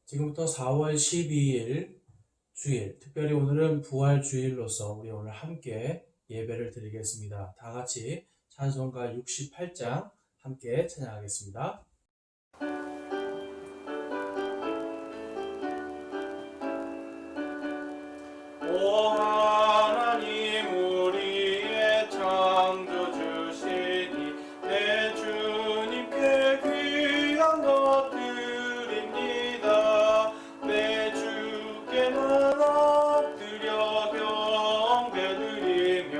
지금부터 4월 12일 주일, 특별히 오늘은 부활 주일로서 우리 오늘 함께 예배를 드리겠습니다. 다 같이 찬송가 68장 함께 찬양하겠습니다. 오 하나님 우리의 창조주시니 내 주님께 귀한 것 드립니다. 내 주께만 엎드려 경배드리며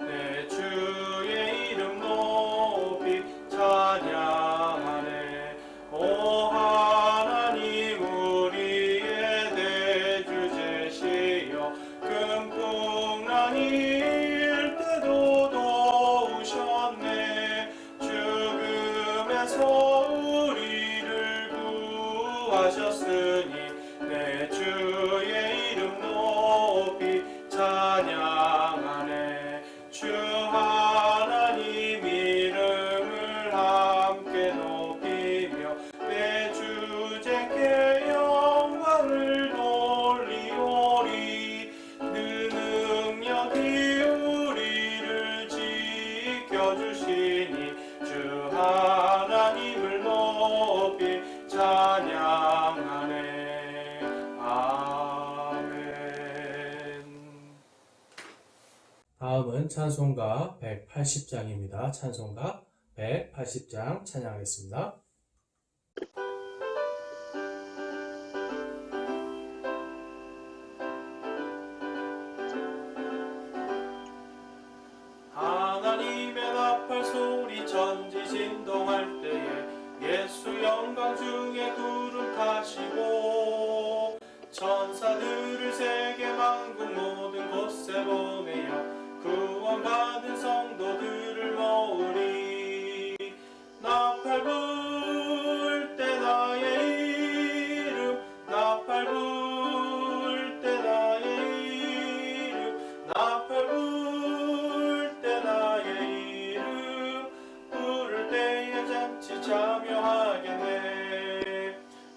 내 주의 이름 높이 찬양하네. 오 하나님 우리의 대주 되시여 금풍랑일 때도 도우셨네. 죽음에서 우리를 구하셨으니 내 주의 이름 높이 찬양하네. 주 하나님 이름을 함께 높이며 내 주제께 영광을 돌리오리. 그 능력이 우리를 지켜주시니 주 하나님을 높이 찬양하네. 아멘. 다음은 찬송가 180장입니다. 찬송가 180장 찬양하겠습니다. 하나님의 나팔 소리 천지 진동할 때에 예수 영광 중에 구름 타시고 천사들을 세계 만국 모든 곳에 보내어 구원받은 성도들을 모으리. 나팔 불 때 나의 이름 나팔 불 때 나의 이름 나팔 불 때 나의 이름 부를 때에 잔치 참여하겠네.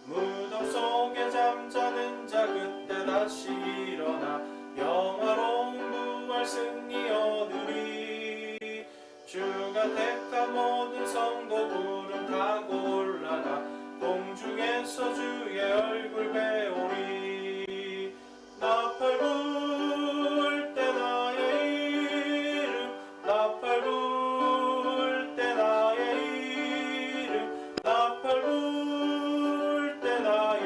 무덤 속에 잠자는 자 그때 다시 일어나 영화로운 부활 승리 얻으리. 주가 택한 모든 성도 구름 타고 올라가 공중에서 주의 얼굴 배우리. 나팔 불 때 나의 이름 나팔 불 때 나의 이름 나팔 불 때 나의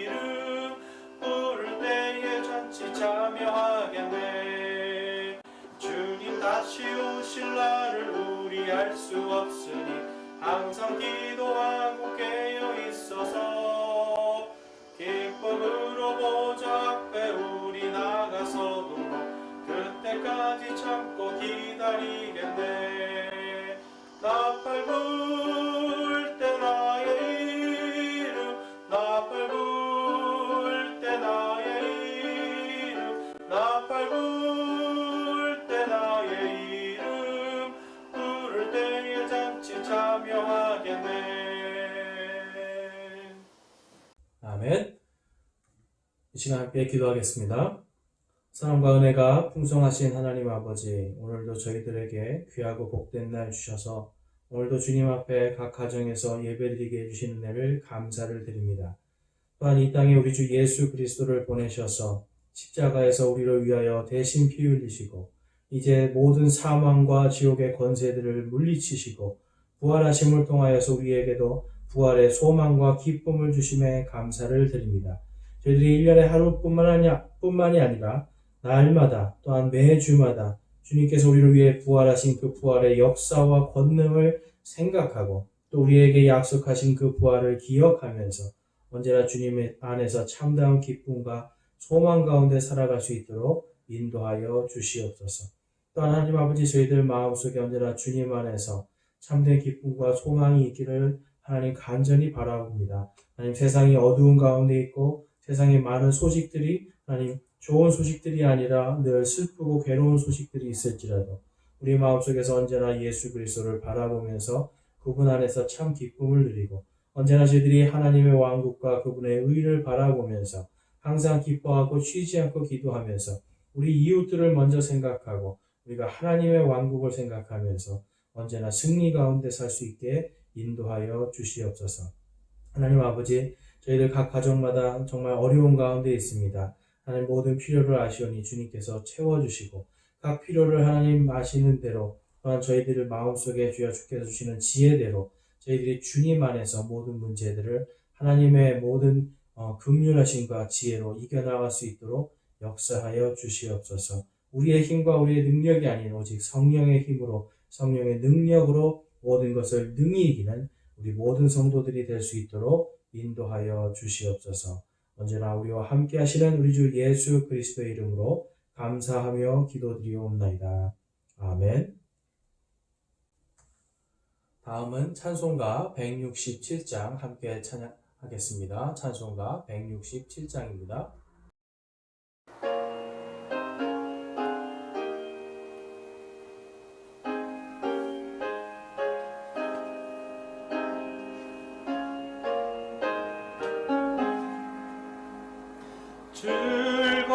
이름 부를 때에 잔치 참여하겠네. 주님 다시 오실 날을 우리 알 수 없으니 항상 기도하고 깨어 있어서 기쁨으로 보좌 앞에 우리 나가서도 그때까지 참고 기다리겠네. 나팔 불 때 나의 이름 나팔 불 때 나의 이름 나팔 불 때 나의 이름 부를 때에 잔치 참여하겠네. 아멘. 이 시간 함께 기도하겠습니다. 사랑과 은혜가 풍성하신 하나님 아버지, 오늘도 저희들에게 귀하고 복된 날 주셔서 오늘도 주님 앞에 각 가정에서 예배드리게 해주신 은혜를 감사를 드립니다. 또한 이 땅에 우리 주 예수 그리스도를 보내셔서 십자가에서 우리를 위하여 대신 피 흘리시고 이제 모든 사망과 지옥의 권세들을 물리치시고 부활하심을 통하여서 우리에게도 부활의 소망과 기쁨을 주심에 감사를 드립니다. 저희들이 1년에 하루뿐만이 아니라 날마다 또한 매주마다 주님께서 우리를 위해 부활하신 그 부활의 역사와 권능을 생각하고 또 우리에게 약속하신 그 부활을 기억하면서 언제나 주님 안에서 참다운 기쁨과 소망 가운데 살아갈 수 있도록 인도하여 주시옵소서. 또한 하나님 아버지 저희들 마음속에 언제나 주님 안에서 참된 기쁨과 소망이 있기를 하나님 간절히 바라옵니다. 하나님 세상이 어두운 가운데 있고 세상에 많은 소식들이 하나님 좋은 소식들이 아니라 늘 슬프고 괴로운 소식들이 있을지라도 우리 마음속에서 언제나 예수 그리스도를 바라보면서 그분 안에서 참 기쁨을 누리고 언제나 저희들이 하나님의 왕국과 그분의 의를 바라보면서 항상 기뻐하고 쉬지 않고 기도하면서 우리 이웃들을 먼저 생각하고 우리가 하나님의 왕국을 생각하면서 언제나 승리 가운데 살 수 있게 인도하여 주시옵소서. 하나님 아버지, 저희들 각 가정마다 정말 어려운 가운데 있습니다. 하나님 모든 필요를 아시오니 주님께서 채워주시고 각 필요를 하나님 아시는 대로 또한 저희들을 마음속에 주께서 주시는 지혜대로 저희들이 주님 안에서 모든 문제들을 하나님의 모든 긍휼하심과 지혜로 이겨나갈 수 있도록 역사하여 주시옵소서. 우리의 힘과 우리의 능력이 아닌 오직 성령의 힘으로 성령의 능력으로 모든 것을 능히 이기는 우리 모든 성도들이 될 수 있도록 인도하여 주시옵소서. 언제나 우리와 함께 하시는 우리 주 예수 그리스도의 이름으로 감사하며 기도드리옵나이다. 아멘. 다음은 찬송가 167장 함께 찬양하겠습니다. 찬송가 167장입니다.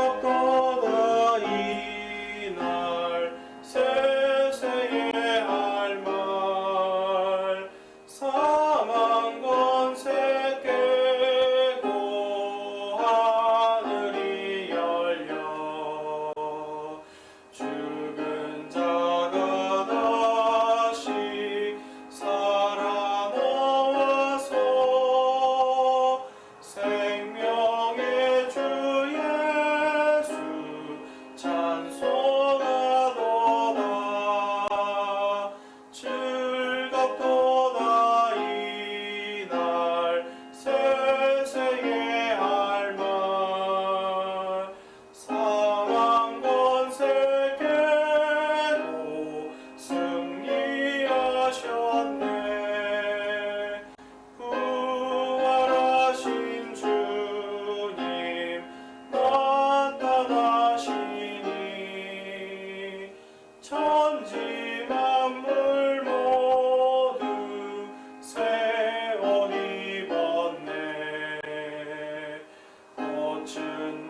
즐겁도다 이날 세세에 할 말 사망 권세 깨고 하늘이 열려 죽은 자가 다시 살아나와서 생명의 주 예수 찬송하도다 즐겁도다 이날 세세에 할 말 사망 권세 깨고 승리하셨네 부활하신 주님 나타나시니 천지 만물 모두 새 옷 입었네 꽃은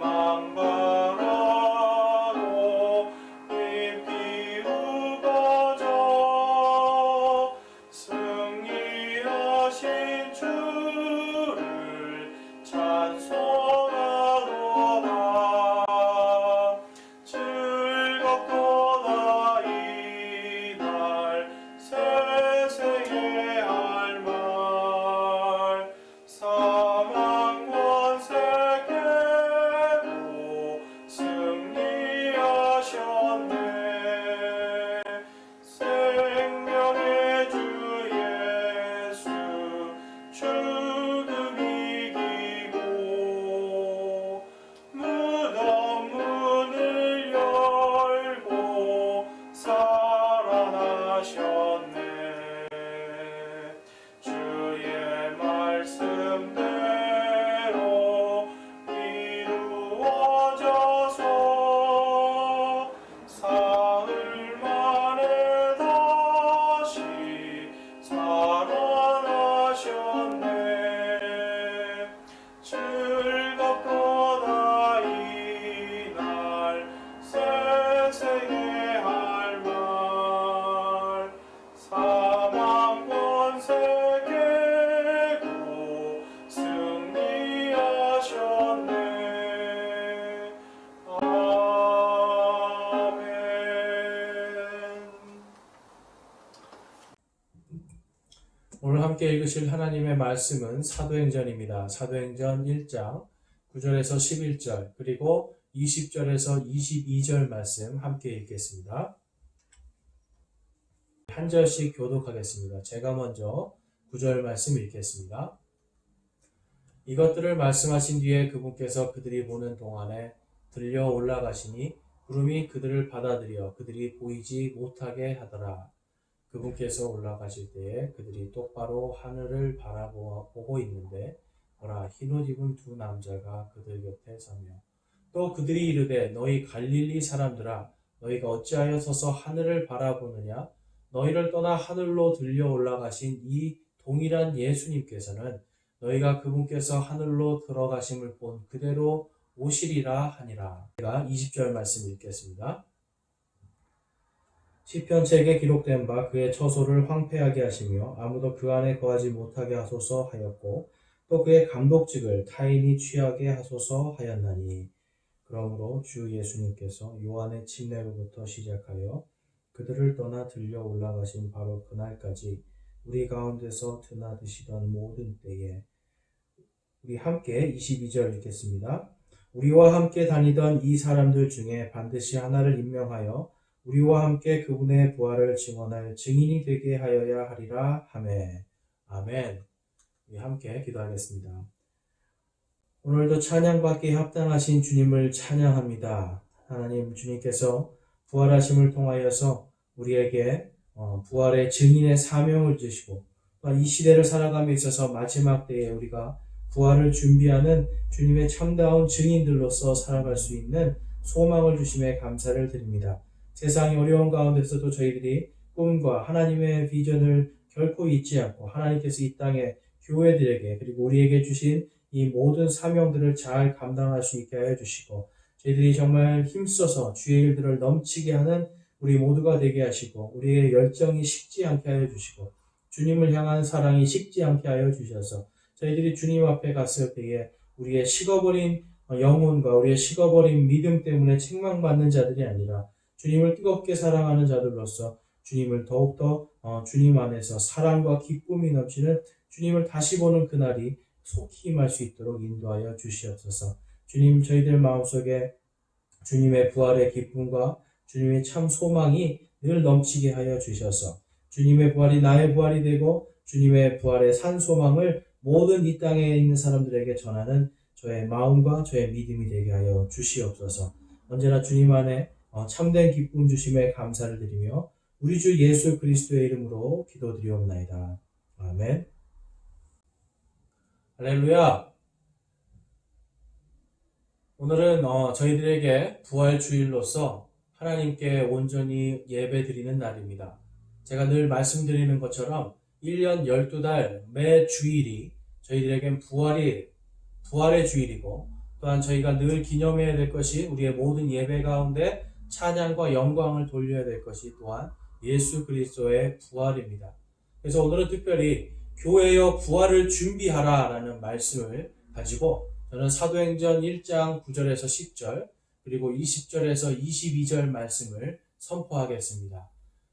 망발하고 잎이 우거져 승리하신 주를 찬송하도다 즐겁도다 이날 세세에 할 말 사망 권세 깨고 승리하셨네 생명의 주 예수 죽음 이기고 무덤 문을 열고 살아나셨네 주의 말씀대로 이루어져서 사흘 만에 다시 살아나셨네 즐겁도다 이날 세세에 할 말 사망 권세 깨고 승리하셨네 아멘. 오늘 함께 읽으실 하나님의 말씀은 사도행전입니다. 사도행전 1장 9절에서 11절 그리고 20절에서 22절 말씀 함께 읽겠습니다. 한 절씩 교독하겠습니다. 제가 먼저 9절 말씀 읽겠습니다. 이것들을 말씀하신 뒤에 그분께서 그들이 보는 동안에 들려 올라가시니 구름이 그들을 받아들여 그들이 보이지 못하게 하더라. 그분께서 올라가실 때에 그들이 똑바로 하늘을 바라보고 있는데 보라 흰옷 입은 두 남자가 그들 곁에 서며 또 그들이 이르되 너희 갈릴리 사람들아 너희가 어찌하여 서서 하늘을 바라보느냐 너희를 떠나 하늘로 들려 올라가신 이 동일한 예수님께서는 너희가 그분께서 하늘로 들어가심을 본 그대로 오시리라 하니라. 제가 20절 말씀 읽겠습니다. 시편책에 기록된 바 그의 처소를 황폐하게 하시며 아무도 그 안에 거하지 못하게 하소서 하였고 또 그의 감독직을 타인이 취하게 하소서 하였나니 그러므로 주 예수님께서 요한의 침례로부터 시작하여 그들을 떠나 들려 올라가신 바로 그날까지 우리 가운데서 드나드시던 모든 때에 우리 함께 22절 읽겠습니다. 우리와 함께 다니던 이 사람들 중에 반드시 하나를 임명하여 우리와 함께 그분의 부활을 증언할 증인이 되게 하여야 하리라 하매. 아멘. 우리 함께 기도하겠습니다. 오늘도 찬양받기에 합당하신 주님을 찬양합니다. 하나님, 주님께서 부활하심을 통하여서 우리에게 부활의 증인의 사명을 주시고 또한 이 시대를 살아감에 있어서 마지막 때에 우리가 부활을 준비하는 주님의 참다운 증인들로서 살아갈 수 있는 소망을 주심에 감사를 드립니다. 세상의 어려운 가운데서도 저희들이 꿈과 하나님의 비전을 결코 잊지 않고 하나님께서 이 땅에 교회들에게 그리고 우리에게 주신 이 모든 사명들을 잘 감당할 수 있게 하여 주시고 저희들이 정말 힘써서 주의 일들을 넘치게 하는 우리 모두가 되게 하시고 우리의 열정이 식지 않게 하여 주시고 주님을 향한 사랑이 식지 않게 하여 주셔서 저희들이 주님 앞에 갔을 때에 우리의 식어버린 영혼과 우리의 식어버린 믿음 때문에 책망받는 자들이 아니라 주님을 뜨겁게 사랑하는 자들로서 주님을 더욱더 주님 안에서 사랑과 기쁨이 넘치는 주님을 다시 보는 그날이 속히 임할 수 있도록 인도하여 주시옵소서. 주님, 저희들 마음속에 주님의 부활의 기쁨과 주님의 참 소망이 늘 넘치게 하여 주셔서 주님의 부활이 나의 부활이 되고 주님의 부활의 산 소망을 모든 이 땅에 있는 사람들에게 전하는 저의 마음과 저의 믿음이 되게 하여 주시옵소서. 언제나 주님 안에 참된 기쁨 주심에 감사를 드리며 우리 주 예수 그리스도의 이름으로 기도드리옵나이다. 아멘. 할렐루야. 오늘은 저희들에게 부활 주일로서 하나님께 온전히 예배 드리는 날입니다. 제가 늘 말씀드리는 것처럼 1년 12달 매 주일이 저희들에겐 부활의 주일이고 또한 저희가 늘 기념해야 될 것이 우리의 모든 예배 가운데 찬양과 영광을 돌려야 될 것이 또한 예수 그리스도의 부활입니다. 그래서 오늘은 특별히 교회여 부활을 준비하라 라는 말씀을 가지고 저는 사도행전 1장 9절에서 10절 그리고 20절에서 22절 말씀을 선포하겠습니다.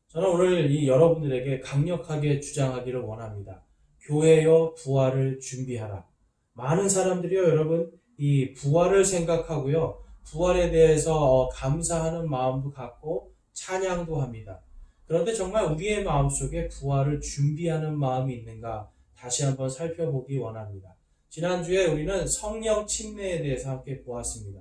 저는 오늘 여러분들에게 강력하게 주장하기를 원합니다. 교회여 부활을 준비하라. 많은 사람들이요, 여러분, 이 부활을 생각하고요, 부활에 대해서 감사하는 마음도 갖고 찬양도 합니다. 그런데 정말 우리의 마음속에 부활을 준비하는 마음이 있는가 다시 한번 살펴보기 원합니다. 지난주에 우리는 성령 침례에 대해서 함께 보았습니다.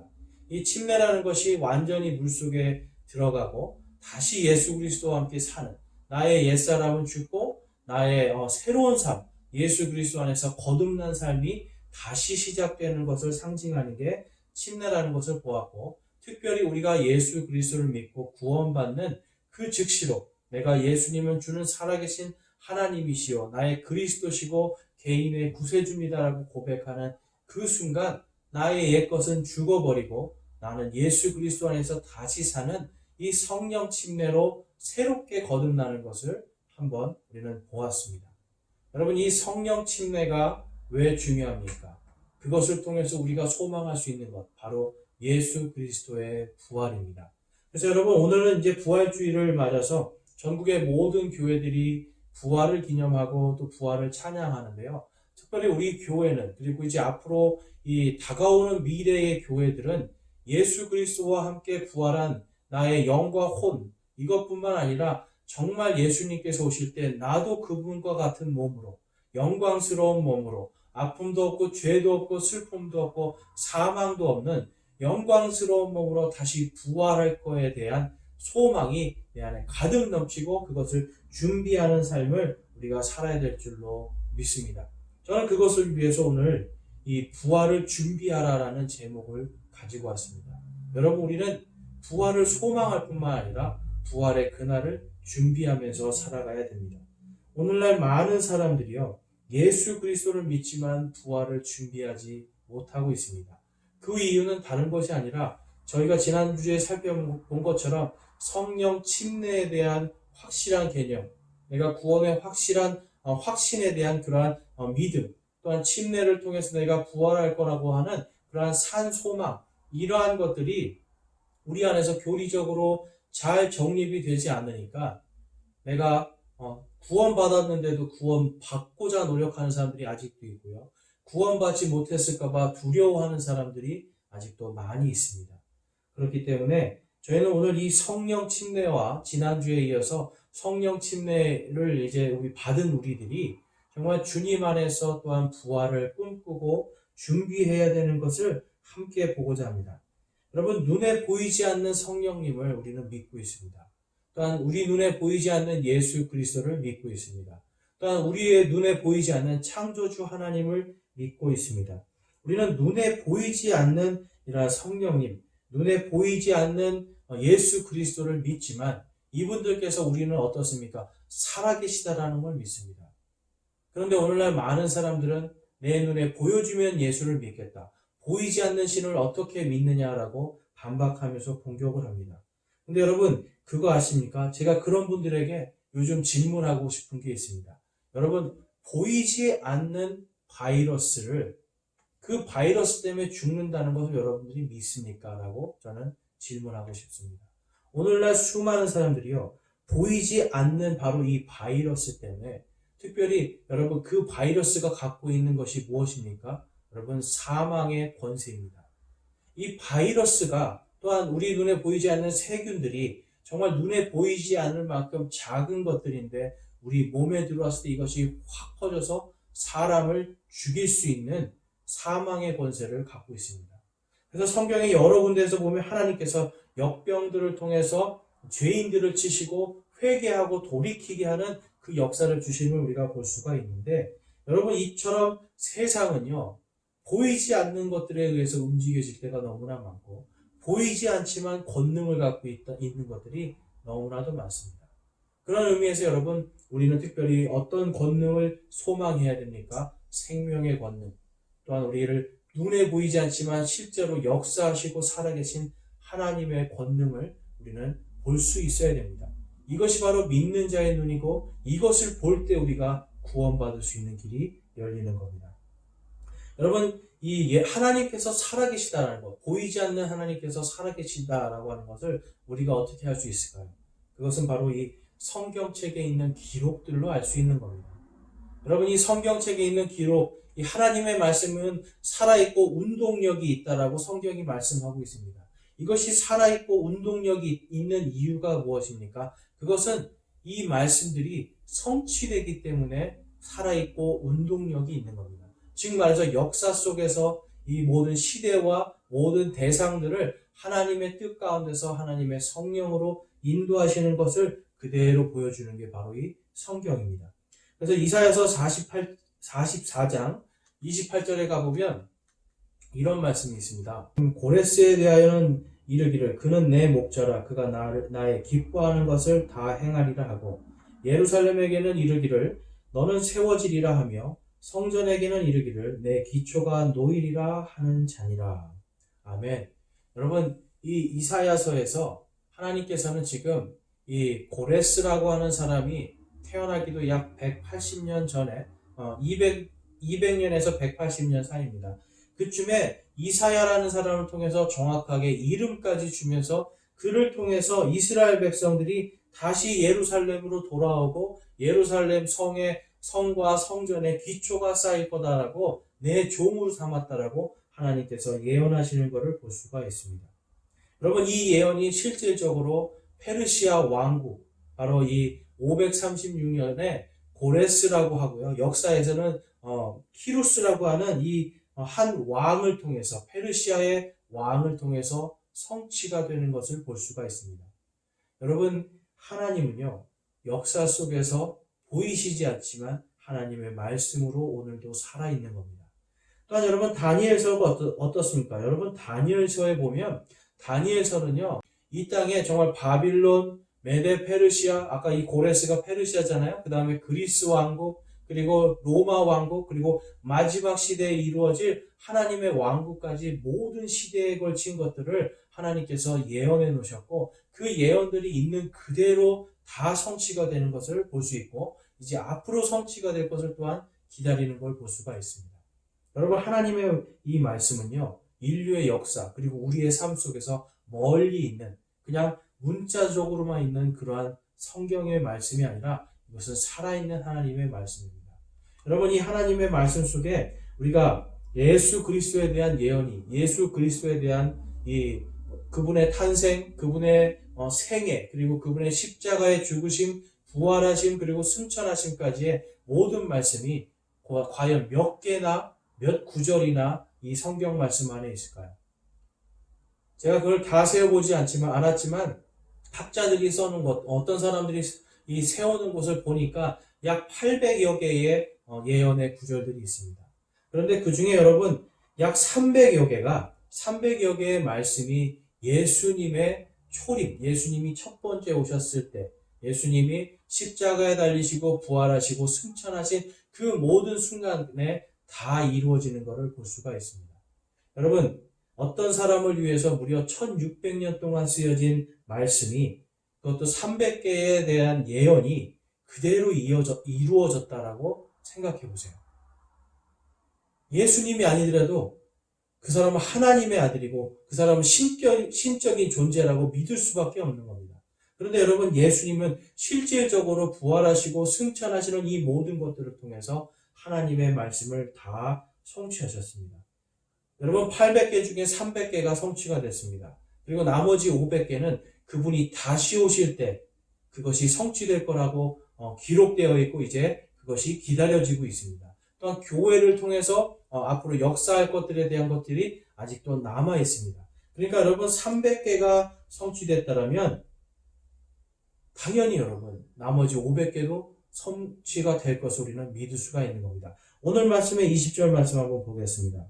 이 침례라는 것이 완전히 물속에 들어가고 다시 예수 그리스도와 함께 사는 나의 옛사람은 죽고 나의 새로운 삶, 예수 그리스도 안에서 거듭난 삶이 다시 시작되는 것을 상징하는 게 침례라는 것을 보았고 특별히 우리가 예수 그리스도를 믿고 구원받는 그 즉시로 내가 예수님은 주는 살아계신 하나님이시오 나의 그리스도시고 개인의 구세주입니다라고 고백하는 그 순간 나의 옛것은 죽어버리고 나는 예수 그리스도 안에서 다시 사는 이 성령 침례로 새롭게 거듭나는 것을 한번 우리는 보았습니다. 여러분, 이 성령 침례가 왜 중요합니까? 그것을 통해서 우리가 소망할 수 있는 것, 바로 예수 그리스도의 부활입니다. 그래서 여러분, 오늘은 이제 부활주의를 맞아서 전국의 모든 교회들이 부활을 기념하고 또 부활을 찬양하는데요. 특별히 우리 교회는 그리고 이제 앞으로 이 다가오는 미래의 교회들은 예수 그리스도와 함께 부활한 나의 영과 혼 이것뿐만 아니라 정말 예수님께서 오실 때 나도 그분과 같은 몸으로 영광스러운 몸으로 아픔도 없고 죄도 없고 슬픔도 없고 사망도 없는 영광스러운 몸으로 다시 부활할 거에 대한 소망이 내 안에 가득 넘치고 그것을 준비하는 삶을 우리가 살아야 될 줄로 믿습니다. 저는 그것을 위해서 오늘 이 부활을 준비하라라는 제목을 가지고 왔습니다. 여러분, 우리는 부활을 소망할 뿐만 아니라 부활의 그날을 준비하면서 살아가야 됩니다. 오늘날 많은 사람들이요, 예수 그리스도를 믿지만 부활을 준비하지 못하고 있습니다. 그 이유는 다른 것이 아니라 저희가 지난주에 살펴본 것처럼 성령 침례에 대한 확실한 개념, 내가 구원의 확실한 확신에 대한 그러한 믿음, 또한 침례를 통해서 내가 부활할 거라고 하는 그러한 산 소망, 이러한 것들이 우리 안에서 교리적으로 잘 정립이 되지 않으니까 내가 구원받았는데도 구원받고자 노력하는 사람들이 아직도 있고요. 구원받지 못했을까봐 두려워하는 사람들이 아직도 많이 있습니다. 그렇기 때문에 저희는 오늘 이 성령 침례와 지난주에 이어서 성령 침례를 이제 받은 우리들이 정말 주님 안에서 또한 부활을 꿈꾸고 준비해야 되는 것을 함께 보고자 합니다. 여러분, 눈에 보이지 않는 성령님을 우리는 믿고 있습니다. 또한 우리 눈에 보이지 않는 예수 그리스도를 믿고 있습니다. 또한 우리의 눈에 보이지 않는 창조주 하나님을 믿고 있습니다. 우리는 눈에 보이지 않는 이런 성령님, 눈에 보이지 않는 예수 그리스도를 믿지만 이분들께서 우리는 어떻습니까? 살아계시다라는 걸 믿습니다. 그런데 오늘날 많은 사람들은 내 눈에 보여주면 예수를 믿겠다. 보이지 않는 신을 어떻게 믿느냐라고 반박하면서 공격을 합니다. 근데 여러분, 그거 아십니까? 제가 그런 분들에게 요즘 질문하고 싶은 게 있습니다. 여러분, 보이지 않는 바이러스를 그 바이러스 때문에 죽는다는 것을 여러분들이 믿습니까? 라고 저는 질문하고 싶습니다. 오늘날 수많은 사람들이요, 보이지 않는 바로 이 바이러스 때문에, 특별히 여러분 그 바이러스가 갖고 있는 것이 무엇입니까? 여러분, 사망의 권세입니다. 이 바이러스가 또한 우리 눈에 보이지 않는 세균들이 정말 눈에 보이지 않을 만큼 작은 것들인데 우리 몸에 들어왔을 때 이것이 확 퍼져서 사람을 죽일 수 있는 사망의 권세를 갖고 있습니다. 그래서 성경의 여러 군데에서 보면 하나님께서 역병들을 통해서 죄인들을 치시고 회개하고 돌이키게 하는 그 역사를 주심을 우리가 볼 수가 있는데, 여러분, 이처럼 세상은요, 보이지 않는 것들에 의해서 움직여질 때가 너무나 많고 보이지 않지만 권능을 갖고 있는 것들이 너무나도 많습니다. 그런 의미에서 여러분, 우리는 특별히 어떤 권능을 소망해야 됩니까? 생명의 권능, 또한 우리를 눈에 보이지 않지만 실제로 역사하시고 살아계신 하나님의 권능을 우리는 볼 수 있어야 됩니다. 이것이 바로 믿는 자의 눈이고 이것을 볼 때 우리가 구원받을 수 있는 길이 열리는 겁니다. 여러분, 이 하나님께서 살아계시다는 것, 보이지 않는 하나님께서 살아계신다라고 하는 것을 우리가 어떻게 할 수 있을까요? 그것은 바로 이 성경책에 있는 기록들로 알 수 있는 겁니다. 여러분, 이 성경책에 있는 기록, 이 하나님의 말씀은 살아있고 운동력이 있다라고 성경이 말씀하고 있습니다. 이것이 살아있고 운동력이 있는 이유가 무엇입니까? 그것은 이 말씀들이 성취되기 때문에 살아있고 운동력이 있는 겁니다. 즉 말해서 역사 속에서 이 모든 시대와 모든 대상들을 하나님의 뜻 가운데서 하나님의 성령으로 인도하시는 것을 그대로 보여주는 게 바로 이 성경입니다. 그래서 이사야서 44장 28절에 가보면 이런 말씀이 있습니다. 고레스에 대하여는 이르기를 그는 내 목자라 그가 나의 기뻐하는 것을 다 행하리라 하고, 예루살렘에게는 이르기를 너는 세워지리라 하며 성전에게는 이르기를 내 기초가 놓이리라 하는 자니라. 아멘. 여러분, 이 이사야서에서 하나님께서는 지금 이 고레스라고 하는 사람이 태어나기도 약 180년 전에 200년에서 180년 사이입니다. 그쯤에 이사야라는 사람을 통해서 정확하게 이름까지 주면서 그를 통해서 이스라엘 백성들이 다시 예루살렘으로 돌아오고 예루살렘 성과 성전의 기초가 쌓일 거다라고 내 종으로 삼았다라고 하나님께서 예언하시는 것을 볼 수가 있습니다. 여러분, 이 예언이 실질적으로 페르시아 왕국, 바로 이 536년에 고레스라고 하고요. 역사에서는 키루스라고 하는 이 한 왕을 통해서, 페르시아의 왕을 통해서 성취가 되는 것을 볼 수가 있습니다. 여러분, 하나님은요, 역사 속에서 보이시지 않지만 하나님의 말씀으로 오늘도 살아있는 겁니다. 또한 여러분, 다니엘서가 어떻습니까? 여러분, 다니엘서에 보면 다니엘서는요, 이 땅에 정말 바빌론, 메데 페르시아, 아까 이 고레스가 페르시아잖아요. 그 다음에 그리스 왕국, 그리고 로마 왕국, 그리고 마지막 시대에 이루어질 하나님의 왕국까지 모든 시대에 걸친 것들을 하나님께서 예언해 놓으셨고, 그 예언들이 있는 그대로 다 성취가 되는 것을 볼 수 있고, 이제 앞으로 성취가 될 것을 또한 기다리는 걸 볼 수가 있습니다. 여러분, 하나님의 이 말씀은요, 인류의 역사, 그리고 우리의 삶 속에서 멀리 있는, 그냥 문자적으로만 있는 그러한 성경의 말씀이 아니라 이것은 살아있는 하나님의 말씀입니다. 여러분, 이 하나님의 말씀 속에 우리가 예수 그리스도에 대한 예언이, 예수 그리스도에 대한 그분의 탄생, 그분의 생애, 그리고 그분의 십자가의 죽으심, 부활하심, 그리고 승천하심까지의 모든 말씀이 과연 몇 개나 몇 구절이나 이 성경 말씀 안에 있을까요? 제가 그걸 다 세어보지 않았지만 학자들이 써놓은 것, 어떤 사람들이 이 세우는 것을 보니까 약 800여 개의 예언의 구절들이 있습니다. 그런데 그 중에 여러분 약 300여 개의 말씀이 예수님의 초림, 예수님이 첫 번째 오셨을 때, 예수님이 십자가에 달리시고 부활하시고 승천하신 그 모든 순간에 다 이루어지는 것을 볼 수가 있습니다. 여러분, 어떤 사람을 위해서 무려 1600년 동안 쓰여진 말씀이, 그것도 300개에 대한 예언이 그대로 이루어졌다라고 생각해 보세요. 예수님이 아니더라도 그 사람은 하나님의 아들이고 그 사람은 신적인 존재라고 믿을 수밖에 없는 겁니다. 그런데 여러분, 예수님은 실질적으로 부활하시고 승천하시는 이 모든 것들을 통해서 하나님의 말씀을 다 성취하셨습니다. 여러분, 800개 중에 300개가 성취가 됐습니다. 그리고 나머지 500개는 그분이 다시 오실 때 그것이 성취될 거라고 기록되어 있고 이제 그것이 기다려지고 있습니다. 또한 교회를 통해서 앞으로 역사할 것들에 대한 것들이 아직도 남아 있습니다. 그러니까 여러분, 300개가 성취됐다면 당연히 여러분 나머지 500개도 성취가 될 것을 우리는 믿을 수가 있는 겁니다. 오늘 말씀의 20절 말씀 한번 보겠습니다.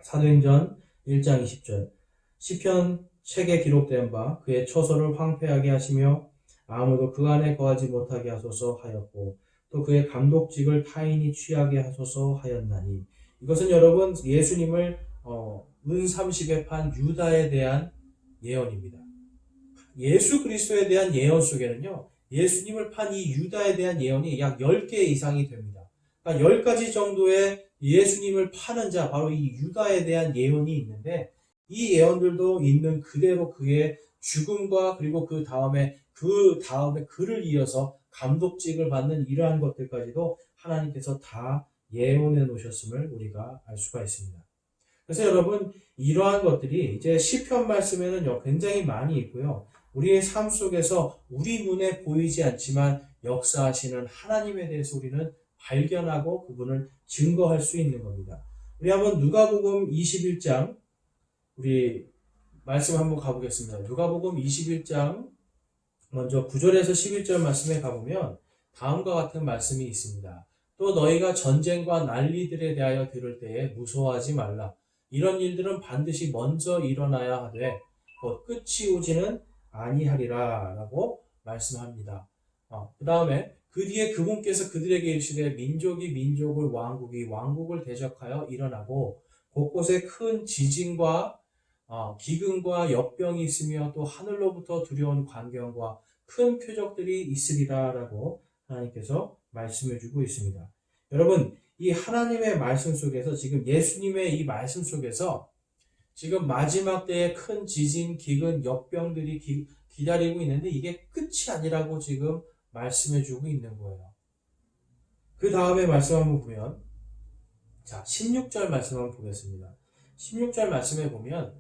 사도행전 1장 20절, 시편 책에 기록된 바 그의 처소를 황폐하게 하시며 아무도 그 안에 거하지 못하게 하소서 하였고 또 그의 감독직을 타인이 취하게 하소서 하였나니, 이것은 여러분 예수님을 은30에 판 유다에 대한 예언입니다. 예수 그리스도에 대한 예언 속에는요, 예수님을 판 이 유다에 대한 예언이 약 10개 이상이 됩니다. 그러니까 10가지 정도의 예수님을 파는 자, 바로 이 유다에 대한 예언이 있는데, 이 예언들도 있는 그대로 그의 죽음과 그리고 그 다음에 그를 이어서 감독직을 받는 이러한 것들까지도 하나님께서 다 예언해 놓으셨음을 우리가 알 수가 있습니다. 그래서 여러분, 이러한 것들이 이제 시편 말씀에는 굉장히 많이 있고요. 우리의 삶 속에서 우리 눈에 보이지 않지만 역사하시는 하나님에 대해서 우리는 발견하고 그분을 증거할 수 있는 겁니다. 우리 한번 누가복음 21장, 우리 말씀 한번 가보겠습니다. 누가복음 21장 먼저 9절에서 11절 말씀에 가보면 다음과 같은 말씀이 있습니다. 또 너희가 전쟁과 난리들에 대하여 들을 때에 무서워하지 말라. 이런 일들은 반드시 먼저 일어나야 하되 곧 끝이 오지는 아니하리라 라고 말씀합니다. 그 다음에 그 뒤에 그분께서 그들에게 이르시되 민족이 민족을, 왕국이 왕국을 대적하여 일어나고 곳곳에 큰 지진과 기근과 역병이 있으며 또 하늘로부터 두려운 광경과 큰 표적들이 있으리라 라고 하나님께서 말씀해 주고 있습니다. 여러분, 이 하나님의 말씀 속에서, 지금 예수님의 이 말씀 속에서 지금 마지막 때의 큰 지진, 기근, 역병들이 기다리고 있는데 이게 끝이 아니라고 지금 말씀해 주고 있는 거예요. 그 다음에 말씀 한번 보면, 자, 16절 말씀 한번 보겠습니다. 16절 말씀에 보면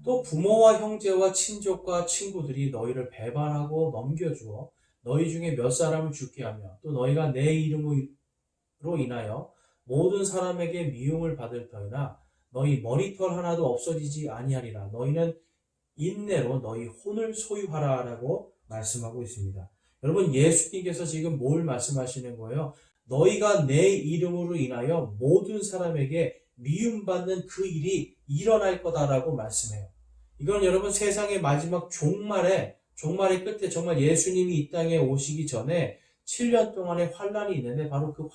또 부모와 형제와 친족과 친구들이 너희를 배반하고 넘겨주어 너희 중에 몇 사람을 죽게 하며 또 너희가 내 이름으로 인하여 모든 사람에게 미움을 받을 터이나 너희 머리털 하나도 없어지지 아니하리라. 너희는 인내로 너희 혼을 소유하라 라고 말씀하고 있습니다. 여러분, 예수님께서 지금 뭘 말씀하시는 거예요? 너희가 내 이름으로 인하여 모든 사람에게 미움받는 그 일이 일어날 거다라고 말씀해요. 이건 여러분 세상의 마지막 종말의 끝에 정말 예수님이 이 땅에 오시기 전에 7년 동안의 환란이 있는데 바로 그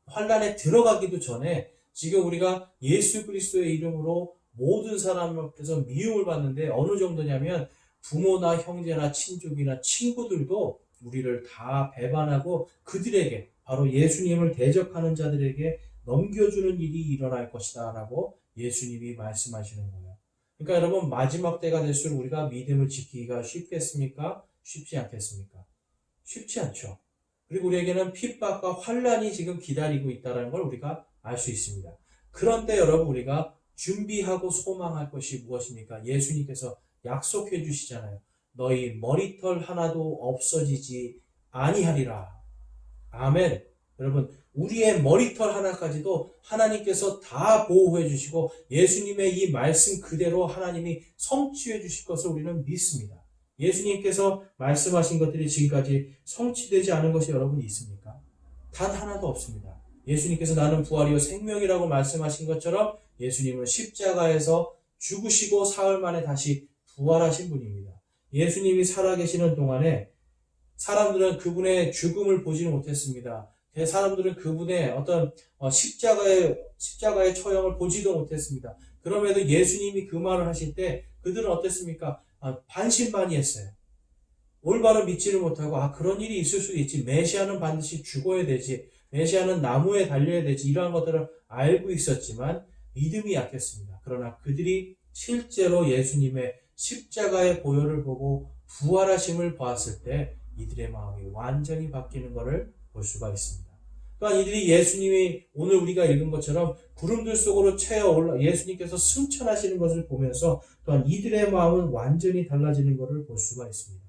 환란에 들어가기도 전에 지금 우리가 예수 그리스도의 이름으로 모든 사람 앞에서 미움을 받는데 어느 정도냐면 부모나 형제나 친족이나 친구들도 우리를 다 배반하고 그들에게 바로 예수님을 대적하는 자들에게 넘겨주는 일이 일어날 것이다 라고 예수님이 말씀하시는 거예요. 그러니까 여러분 마지막 때가 될수록 우리가 믿음을 지키기가 쉽겠습니까? 쉽지 않겠습니까? 쉽지 않죠. 그리고 우리에게는 핍박과 환란이 지금 기다리고 있다는 걸 우리가 알 수 있습니다. 그런 때 여러분 우리가 준비하고 소망할 것이 무엇입니까? 예수님께서 약속해 주시잖아요. 너희 머리털 하나도 없어지지 아니하리라. 아멘. 여러분 우리의 머리털 하나까지도 하나님께서 다 보호해 주시고 예수님의 이 말씀 그대로 하나님이 성취해 주실 것을 우리는 믿습니다. 예수님께서 말씀하신 것들이 지금까지 성취되지 않은 것이 여러분 있습니까? 단 하나도 없습니다. 예수님께서 나는 부활이요 생명이라고 말씀하신 것처럼 예수님은 십자가에서 죽으시고 사흘 만에 다시 부활하신 분입니다. 예수님이 살아계시는 동안에 사람들은 그분의 죽음을 보지는 못했습니다. 사람들은 그분의 어떤 십자가의 처형을 보지도 못했습니다. 그럼에도 예수님이 그 말을 하실 때 그들은 어땠습니까? 반신반의했어요. 올바로 믿지를 못하고 그런 일이 있을 수도 있지. 메시아는 반드시 죽어야 되지. 메시아는 나무에 달려야 되지. 이러한 것들을 알고 있었지만 믿음이 약했습니다. 그러나 그들이 실제로 예수님의 십자가의 보혈을 보고 부활하심을 보았을 때 이들의 마음이 완전히 바뀌는 것을 볼 수가 있습니다. 또한 이들이 예수님이 오늘 우리가 읽은 것처럼 구름들 속으로 채어 올라 예수님께서 승천하시는 것을 보면서 또한 이들의 마음은 완전히 달라지는 것을 볼 수가 있습니다.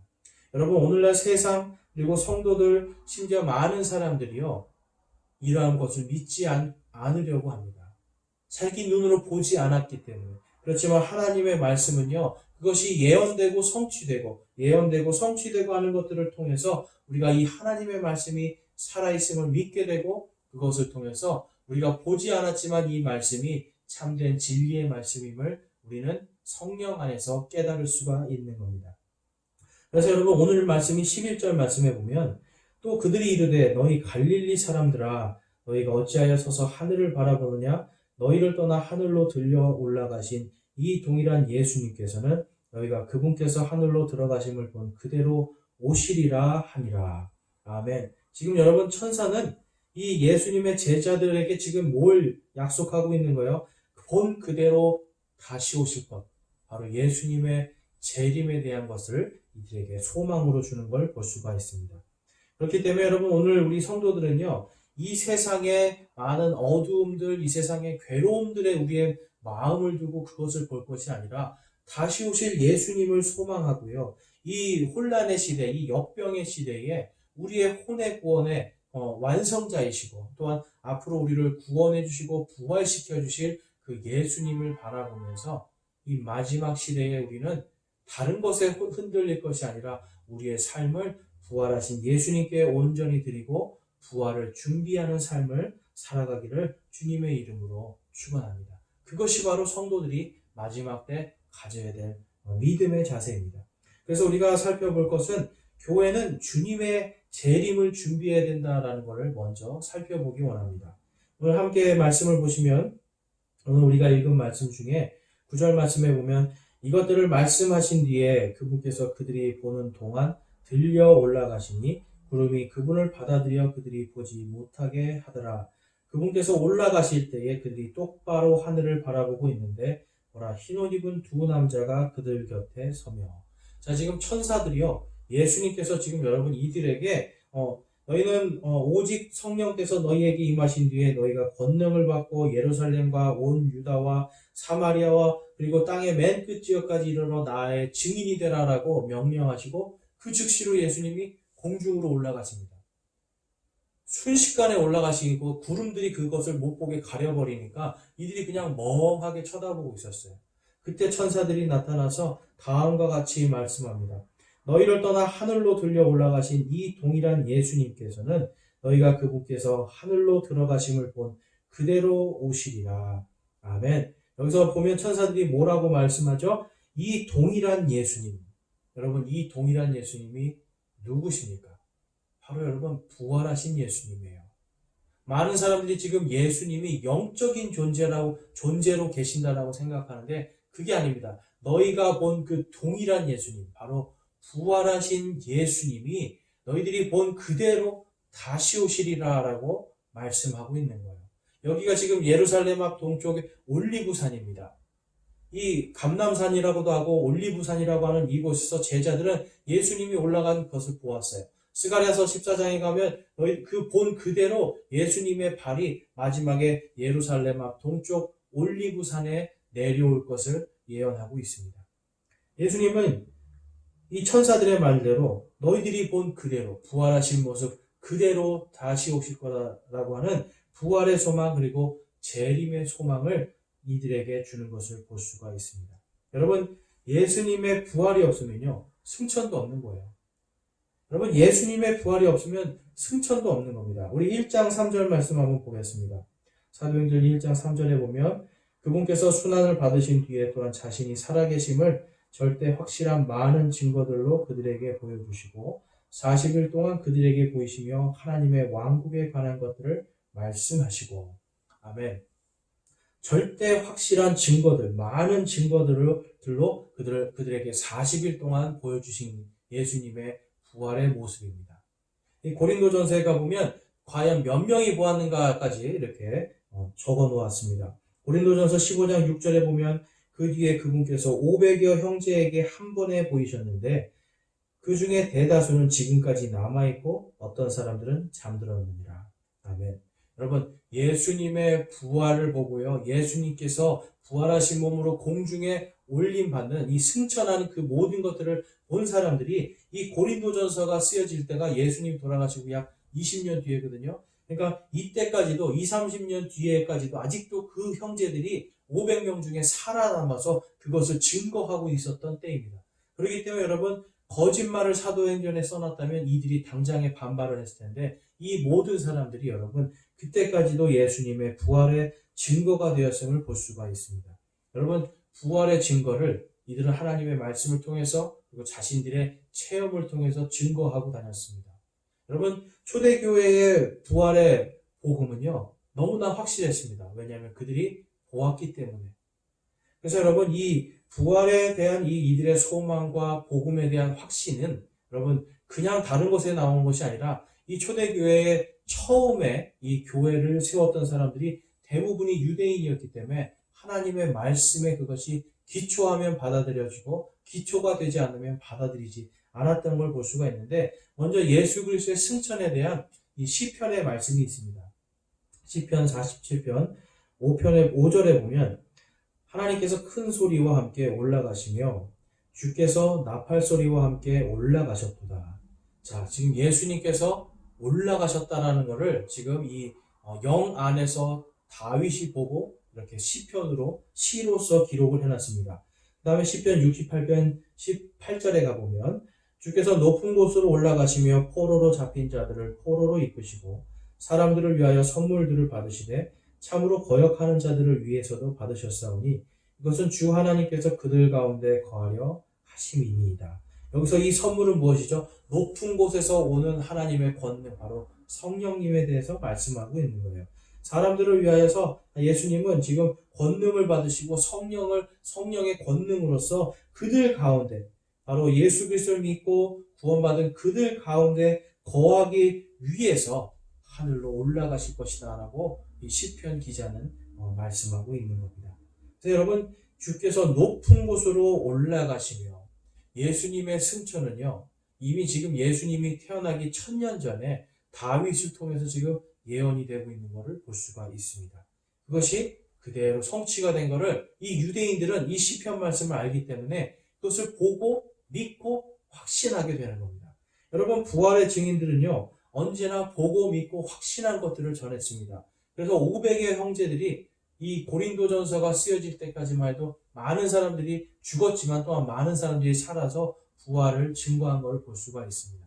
여러분 오늘날 세상 그리고 성도들 심지어 많은 사람들이요 이러한 것을 믿지 않으려고 합니다. 자기 눈으로 보지 않았기 때문에. 그렇지만 하나님의 말씀은요 그것이 예언되고 성취되고 하는 것들을 통해서 우리가 이 하나님의 말씀이 살아있음을 믿게 되고 그것을 통해서 우리가 보지 않았지만 이 말씀이 참된 진리의 말씀임을 우리는 성령 안에서 깨달을 수가 있는 겁니다. 그래서 여러분 오늘 말씀이 11절 말씀에 보면 또 그들이 이르되 너희 갈릴리 사람들아 너희가 어찌하여 서서 하늘을 바라보느냐 너희를 떠나 하늘로 들려 올라가신 이 동일한 예수님께서는 너희가 그분께서 하늘로 들어가심을 본 그대로 오시리라 하니라. 아멘. 지금 여러분 천사는 이 예수님의 제자들에게 지금 뭘 약속하고 있는 거예요? 본 그대로 다시 오실 것. 바로 예수님의 재림에 대한 것을 이들에게 소망으로 주는 걸 볼 수가 있습니다. 그렇기 때문에 여러분 오늘 우리 성도들은요. 이 세상의 많은 어두움들, 이 세상의 괴로움들에 우리의 마음을 두고 그것을 볼 것이 아니라 다시 오실 예수님을 소망하고요. 이 혼란의 시대, 이 역병의 시대에 우리의 혼의 구원의 완성자이시고 또한 앞으로 우리를 구원해 주시고 부활시켜 주실 그 예수님을 바라보면서 이 마지막 시대에 우리는 다른 것에 흔들릴 것이 아니라 우리의 삶을 부활하신 예수님께 온전히 드리고 부활을 준비하는 삶을 살아가기를 주님의 이름으로 축원합니다. 그것이 바로 성도들이 마지막 때 가져야 될 믿음의 자세입니다. 그래서 우리가 살펴볼 것은 교회는 주님의 재림을 준비해야 된다라는 것을 먼저 살펴보기 원합니다. 오늘 함께 말씀을 보시면 오늘 우리가 읽은 말씀 중에 9절 말씀에 보면 이것들을 말씀하신 뒤에 그분께서 그들이 보는 동안 들려 올라가시니 구름이 그분을 받아들여 그들이 보지 못하게 하더라. 그분께서 올라가실 때에 그들이 똑바로 하늘을 바라보고 있는데 보라 흰옷 입은 두 남자가 그들 곁에 서며. 자 지금 천사들이요 예수님께서 지금 여러분 이들에게 너희는 오직 성령께서 너희에게 임하신 뒤에 너희가 권능을 받고 예루살렘과 온 유다와 사마리아와 그리고 땅의 맨 끝 지역까지 이르러 나의 증인이 되라라고 명령하시고 그 즉시로 예수님이 공중으로 올라가십니다. 순식간에 올라가시고 구름들이 그것을 못 보게 가려버리니까 이들이 그냥 멍하게 쳐다보고 있었어요. 그때 천사들이 나타나서 다음과 같이 말씀합니다. 너희를 떠나 하늘로 들려 올라가신 이 동일한 예수님께서는 너희가 그분께서 하늘로 들어가심을 본 그대로 오시리라. 아멘. 여기서 보면 천사들이 뭐라고 말씀하죠? 이 동일한 예수님. 여러분 이 동일한 예수님이 누구십니까? 바로 여러분 부활하신 예수님이에요. 많은 사람들이 지금 예수님이 영적인 존재로 계신다라고 생각하는데 그게 아닙니다. 너희가 본 그 동일한 예수님, 바로 부활하신 예수님이 너희들이 본 그대로 다시 오시리라라고 말씀하고 있는 거예요. 여기가 지금 예루살렘 앞 동쪽의 올리브산입니다. 이 감람산이라고도 하고 올리브산이라고 하는 이곳에서 제자들은 예수님이 올라간 것을 보았어요. 스가랴서 14장에 가면 너희 그 본 그대로 예수님의 발이 마지막에 예루살렘 앞 동쪽 올리브산에 내려올 것을 예언하고 있습니다. 예수님은 이 천사들의 말대로 너희들이 본 그대로 부활하신 모습 그대로 다시 오실 거라고 하는 부활의 소망 그리고 재림의 소망을 이들에게 주는 것을 볼 수가 있습니다. 여러분, 예수님의 부활이 없으면요, 승천도 없는 거예요. 여러분, 예수님의 부활이 없으면 승천도 없는 겁니다. 우리 1장 3절 말씀 한번 보겠습니다. 사도행전 1장 3절에 보면 그분께서 순환을 받으신 뒤에 또한 자신이 살아계심을 절대 확실한 많은 증거들로 그들에게 보여주시고 40일 동안 그들에게 보이시며 하나님의 왕국에 관한 것들을 말씀하시고. 아멘. 절대 확실한 증거들, 많은 증거들로 그들에게 40일 동안 보여주신 예수님의 부활의 모습입니다. 이 고린도전서에 가보면 과연 몇 명이 보았는가까지 이렇게 적어 놓았습니다. 고린도전서 15장 6절에 보면 그 뒤에 그분께서 500여 형제에게 한 번에 보이셨는데 그 중에 대다수는 지금까지 남아있고 어떤 사람들은 잠들었느니라. 아멘. 여러분, 예수님의 부활을 보고요, 예수님께서 부활하신 몸으로 공중에 올림받는 이 승천하는 그 모든 것들을 본 사람들이 이 고린도전서가 쓰여질 때가 예수님 돌아가시고 약 20년 뒤에거든요. 그러니까 이때까지도 30년 뒤에까지도 아직도 그 형제들이 500명 중에 살아남아서 그것을 증거하고 있었던 때입니다. 그렇기 때문에 여러분, 거짓말을 사도행전에 써놨다면 이들이 당장에 반발을 했을 텐데 이 모든 사람들이 여러분 그때까지도 예수님의 부활의 증거가 되었음을 볼 수가 있습니다. 여러분, 부활의 증거를 이들은 하나님의 말씀을 통해서 그리고 자신들의 체험을 통해서 증거하고 다녔습니다. 여러분, 초대교회의 부활의 복음은요, 너무나 확실했습니다. 왜냐하면 그들이 보았기 때문에. 그래서 여러분, 이 부활에 대한 이들의 소망과 복음에 대한 확신은 여러분, 그냥 다른 곳에 나온 것이 아니라 이 초대교회의 처음에 이 교회를 세웠던 사람들이 대부분이 유대인이었기 때문에 하나님의 말씀에 그것이 기초하면 받아들여지고 기초가 되지 않으면 받아들이지 않았던 걸 볼 수가 있는데, 먼저 예수 그리스도의 승천에 대한 이 시편의 말씀이 있습니다. 시편 47편 5절에 보면 하나님께서 큰 소리와 함께 올라가시며 주께서 나팔 소리와 함께 올라가셨도다. 자, 지금 예수님께서 올라가셨다라는 것을 지금 이 영 안에서 다윗이 보고 이렇게 시편으로 시로서 기록을 해놨습니다. 그 다음에 시편 68편 18절에 가보면 주께서 높은 곳으로 올라가시며 포로로 잡힌 자들을 포로로 이끄시고 사람들을 위하여 선물들을 받으시되 참으로 거역하는 자들을 위해서도 받으셨사오니 이것은 주 하나님께서 그들 가운데 거하려 하심이니이다. 여기서 이 선물은 무엇이죠? 높은 곳에서 오는 하나님의 권능, 바로 성령님에 대해서 말씀하고 있는 거예요. 사람들을 위하여서 예수님은 지금 권능을 받으시고 성령의 권능으로서 그들 가운데, 바로 예수 그리스도를 믿고 구원받은 그들 가운데 거하기 위해서 하늘로 올라가실 것이다 라고 이 시편 기자는 말씀하고 있는 겁니다. 그래서 여러분, 주께서 높은 곳으로 올라가시며 예수님의 승천은요, 이미 지금 예수님이 태어나기 1000년 전에 다윗을 통해서 지금 예언이 되고 있는 것을 볼 수가 있습니다. 그것이 그대로 성취가 된 것을 이 유대인들은 이 시편 말씀을 알기 때문에 그것을 보고 믿고 확신하게 되는 겁니다. 여러분, 부활의 증인들은요, 언제나 보고 믿고 확신한 것들을 전했습니다. 그래서 500의 형제들이 이 고린도전서가 쓰여질 때까지만 해도 많은 사람들이 죽었지만 또한 많은 사람들이 살아서 부활을 증거한 것을 볼 수가 있습니다.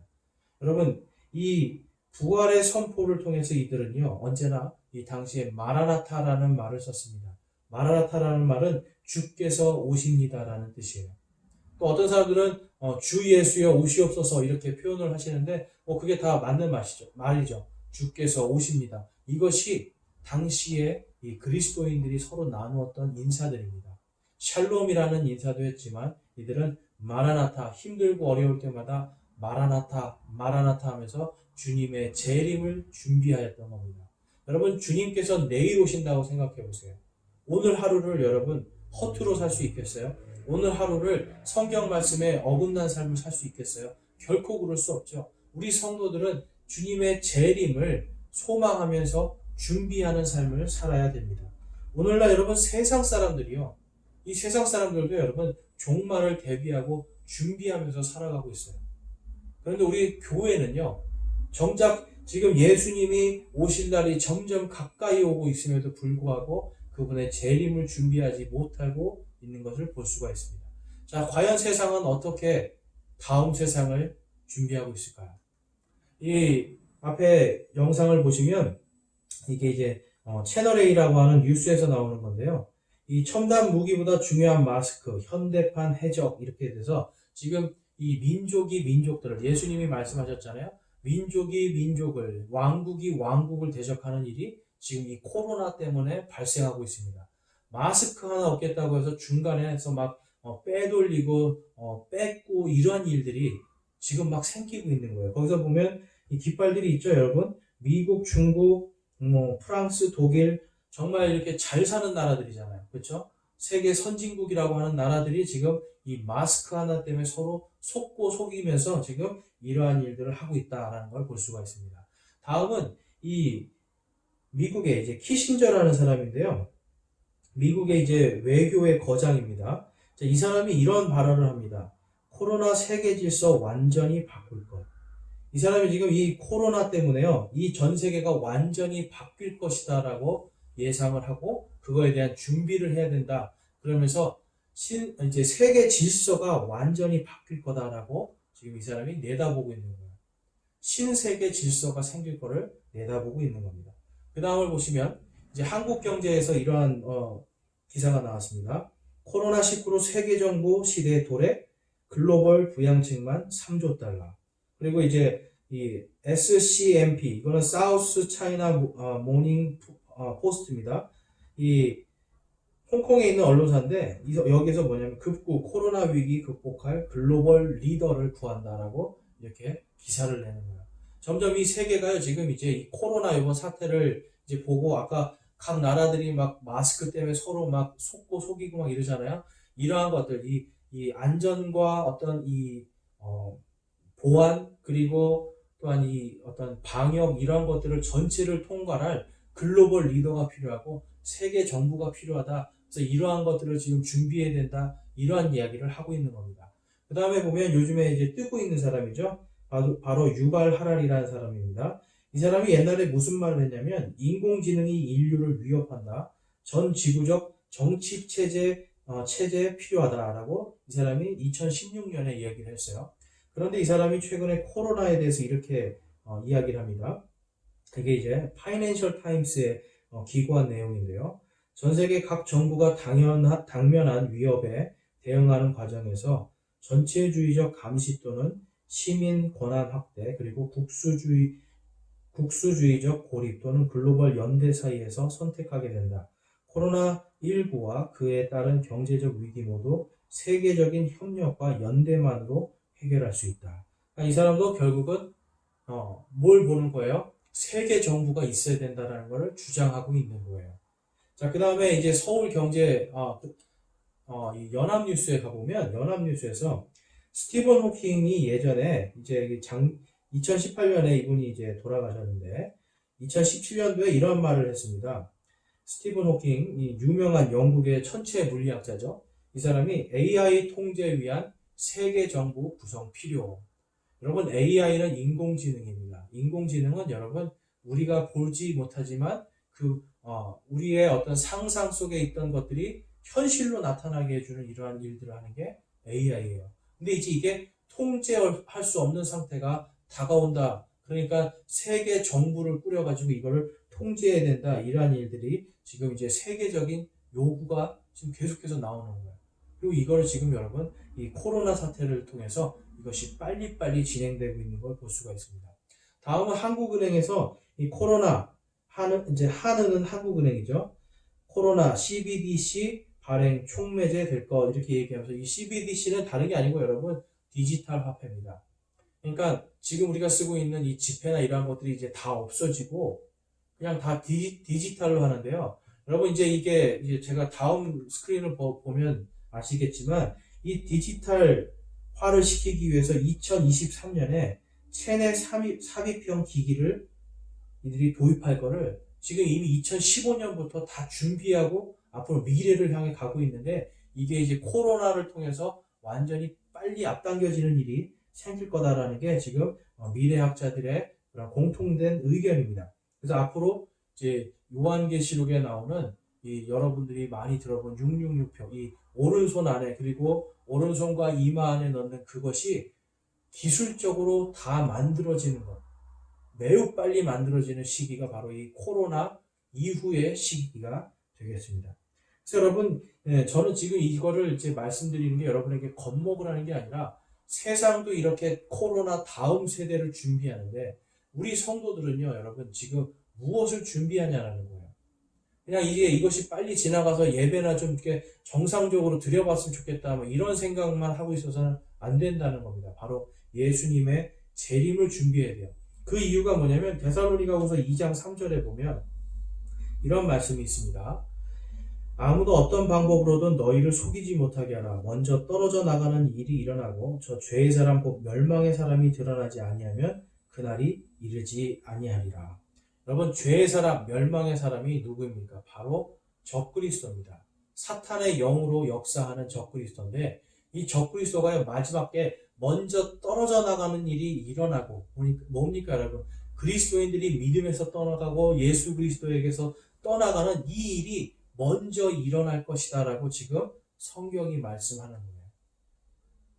여러분, 이 부활의 선포를 통해서 이들은요, 언제나 이 당시에 마라나타라는 말을 썼습니다. 마라나타라는 말은 주께서 오십니다라는 뜻이에요. 또 어떤 사람들은 주 예수여 오시옵소서 이렇게 표현을 하시는데 그게 다 맞는 말이죠. 주께서 오십니다. 이것이 당시에 이 그리스도인들이 서로 나누었던 인사들입니다. 샬롬이라는 인사도 했지만 이들은 마라나타, 힘들고 어려울 때마다 마라나타, 마라나타 하면서 주님의 재림을 준비하였던 겁니다. 여러분, 주님께서 내일 오신다고 생각해 보세요. 오늘 하루를 여러분 허투루 살 수 있겠어요? 오늘 하루를 성경 말씀에 어긋난 삶을 살 수 있겠어요? 결코 그럴 수 없죠. 우리 성도들은 주님의 재림을 소망하면서 준비하는 삶을 살아야 됩니다. 오늘날 여러분 세상 사람들이요. 이 세상 사람들도 여러분 종말을 대비하고 준비하면서 살아가고 있어요. 그런데 우리 교회는요. 정작 지금 예수님이 오실 날이 점점 가까이 오고 있음에도 불구하고 그분의 재림을 준비하지 못하고 있는 것을 볼 수가 있습니다. 자, 과연 세상은 어떻게 다음 세상을 준비하고 있을까요? 이 앞에 영상을 보시면 이게 이제 채널A라고 하는 뉴스에서 나오는 건데요. 이 첨단 무기보다 중요한 마스크, 현대판 해적 이렇게 돼서 지금 이 민족이 민족들을 예수님이 말씀하셨잖아요. 민족이 민족을, 왕국이 왕국을 대적하는 일이 지금 이 코로나 때문에 발생하고 있습니다. 마스크 하나 없겠다고 해서 중간에서 막 빼돌리고 뺏고 이러한 일들이 지금 막 생기고 있는 거예요. 거기서 보면 이 깃발들이 있죠, 여러분. 미국, 중국, 프랑스, 독일 정말 이렇게 잘 사는 나라들이잖아요. 그렇죠? 세계 선진국이라고 하는 나라들이 지금 이 마스크 하나 때문에 서로 속고 속이면서 지금 이러한 일들을 하고 있다라는 걸 볼 수가 있습니다. 다음은 이 미국의 이제 키신저라는 사람인데요. 미국의 이제 외교의 거장입니다. 이 사람이 이런 발언을 합니다. 코로나 세계 질서 완전히 바꿀 것. 이 사람이 지금 이 코로나 때문에요. 이 전 세계가 완전히 바뀔 것이다라고 예상을 하고 그거에 대한 준비를 해야 된다. 그러면서 이제 세계 질서가 완전히 바뀔 거다라고 지금 이 사람이 내다보고 있는 거예요. 신세계 질서가 생길 거를 내다보고 있는 겁니다. 그 다음을 보시면 이제 한국경제에서 이러한 기사가 나왔습니다. 코로나19로 세계정부 시대 도래, 글로벌 부양책만 3조 달러. 그리고 이제 이 SCMP, 이거는 사우스 차이나 모닝 포스트입니다. 이 홍콩에 있는 언론사인데 여기서 뭐냐면 급구 코로나 위기 극복할 글로벌 리더를 구한다라고 이렇게 기사를 내는 거예요. 점점 이 세계가요 지금 이제 이 코로나 이번 사태를 이제 보고 아까 각 나라들이 막 마스크 때문에 서로 막 속고 속이고 막 이러잖아요. 이러한 것들 이 안전과 어떤 이 보안 그리고 또한 이 어떤 방역 이러한 것들을 전체를 통괄할 글로벌 리더가 필요하고 세계 정부가 필요하다. 그래서 이러한 것들을 지금 준비해야 된다. 이러한 이야기를 하고 있는 겁니다. 그 다음에 보면 요즘에 이제 뜨고 있는 사람이죠. 바로 유발 하랄이라는 사람입니다. 이 사람이 옛날에 무슨 말을 했냐면 인공지능이 인류를 위협한다. 전 지구적 정치 체제에 필요하다라고 이 사람이 2016년에 이야기를 했어요. 그런데 이 사람이 최근에 코로나에 대해서 이렇게 이야기를 합니다. 이게 이제 파이낸셜 타임스에 기고한 내용인데요. 전 세계 각 정부가 당면한 위협에 대응하는 과정에서 전체주의적 감시 또는 시민 권한 확대 그리고 국수주의적 고립 또는 글로벌 연대 사이에서 선택하게 된다. 코로나19와 그에 따른 경제적 위기 모두 세계적인 협력과 연대만으로 해결할 수 있다. 이 사람도 결국은 뭘 보는 거예요? 세계 정부가 있어야 된다는 것을 주장하고 있는 거예요. 자, 그 다음에 이제 서울 경제 이 연합뉴스에 가보면 연합뉴스에서 스티븐 호킹이 예전에 이제 2018년에 이분이 이제 돌아가셨는데 2017년도에 이런 말을 했습니다. 스티븐 호킹, 이 유명한 영국의 천체 물리학자죠. 이 사람이 AI 통제에 위한 세계 정부 구성 필요. 여러분 AI는 인공지능입니다. 인공지능은 여러분 우리가 보지 못하지만 우리의 어떤 상상 속에 있던 것들이 현실로 나타나게 해주는 이러한 일들을 하는 게 AI예요. 근데 이제 이게 통제할 수 없는 상태가 다가온다. 그러니까 세계 정부를 꾸려가지고 이거를 통제해야 된다. 이러한 일들이 지금 이제 세계적인 요구가 지금 계속해서 나오는 거예요. 그리고 이걸 지금 여러분 이 코로나 사태를 통해서 이것이 빨리빨리 진행되고 있는 걸 볼 수가 있습니다. 다음은 한국은행에서 이 코로나 한은은 한국은행이죠. 코로나 CBDC 발행 촉매제 될 것 이렇게 얘기하면서 이 CBDC는 다른 게 아니고 여러분 디지털 화폐입니다. 그러니까 지금 우리가 쓰고 있는 이 지폐나 이러한 것들이 이제 다 없어지고 그냥 다 디지털로 하는데요. 여러분 이게 제가 다음 스크린을 보면 아시겠지만 이 디지털화를 시키기 위해서 2023년에 체내 삽입형 기기를 이들이 도입할 거를 지금 이미 2015년부터 다 준비하고 앞으로 미래를 향해 가고 있는데 이게 이제 코로나를 통해서 완전히 빨리 앞당겨지는 일이 생길 거다라는 게 지금 미래학자들의 그런 공통된 의견입니다. 그래서 앞으로 이제 요한계시록에 나오는 이 여러분들이 많이 들어본 666표, 이 오른손 안에 그리고 오른손과 이마 안에 넣는 그것이 기술적으로 다 만들어지는 것, 매우 빨리 만들어지는 시기가 바로 이 코로나 이후의 시기가 되겠습니다. 그래서 여러분, 저는 지금 이거를 이제 말씀드리는 게 여러분에게 겁먹을 하는 게 아니라 세상도 이렇게 코로나 다음 세대를 준비하는데 우리 성도들은요, 여러분 지금 무엇을 준비하냐라는 거예요. 그냥 이것이 빨리 지나가서 예배나 좀 이렇게 정상적으로 드려봤으면 좋겠다, 뭐 이런 생각만 하고 있어서는 안 된다는 겁니다. 바로 예수님의 재림을 준비해야 돼요. 그 이유가 뭐냐면 데살로니가후서 2장 3절에 보면 이런 말씀이 있습니다. 아무도 어떤 방법으로든 너희를 속이지 못하게 하라. 먼저 떨어져 나가는 일이 일어나고 저 죄의 사람 곧 멸망의 사람이 드러나지 아니하면 그날이 이르지 아니하리라. 여러분, 죄의 사람, 멸망의 사람이 누구입니까? 바로 적그리스도입니다. 사탄의 영으로 역사하는 적그리스도인데 이 적그리스도가 마지막 때 먼저 떨어져 나가는 일이 일어나고 뭡니까 여러분? 그리스도인들이 믿음에서 떠나가고 예수 그리스도에게서 떠나가는 이 일이 먼저 일어날 것이다 라고 지금 성경이 말씀하는 거예요.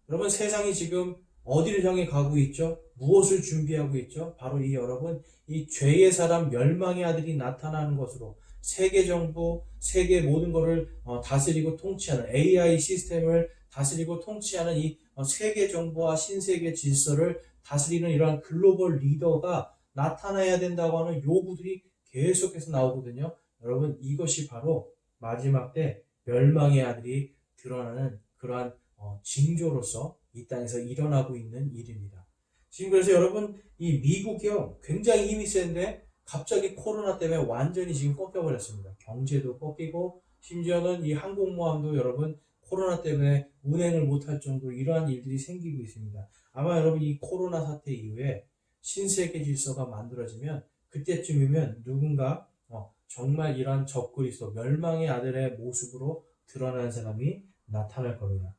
여러분, 세상이 지금 어디를 향해 가고 있죠? 무엇을 준비하고 있죠? 바로 여러분, 이 죄의 사람 멸망의 아들이 나타나는 것으로 세계 정부, 세계 모든 것을 다스리고 통치하는 AI 시스템을 다스리고 통치하는 이 세계 정부와 신세계 질서를 다스리는 이러한 글로벌 리더가 나타나야 된다고 하는 요구들이 계속해서 나오거든요. 여러분, 이것이 바로 마지막 때 멸망의 아들이 드러나는 그러한 징조로서 이 땅에서 일어나고 있는 일입니다. 지금 그래서 여러분, 이 미국이요, 굉장히 힘이 센데 갑자기 코로나 때문에 완전히 지금 꺾여버렸습니다. 경제도 꺾이고 심지어는 이 항공모함도 여러분 코로나 때문에 운행을 못할 정도로 이러한 일들이 생기고 있습니다. 아마 여러분 이 코로나 사태 이후에 신세계 질서가 만들어지면 그때쯤이면 누군가 정말 이러한 적그리스도 멸망의 아들의 모습으로 드러나는 사람이 나타날 겁니다.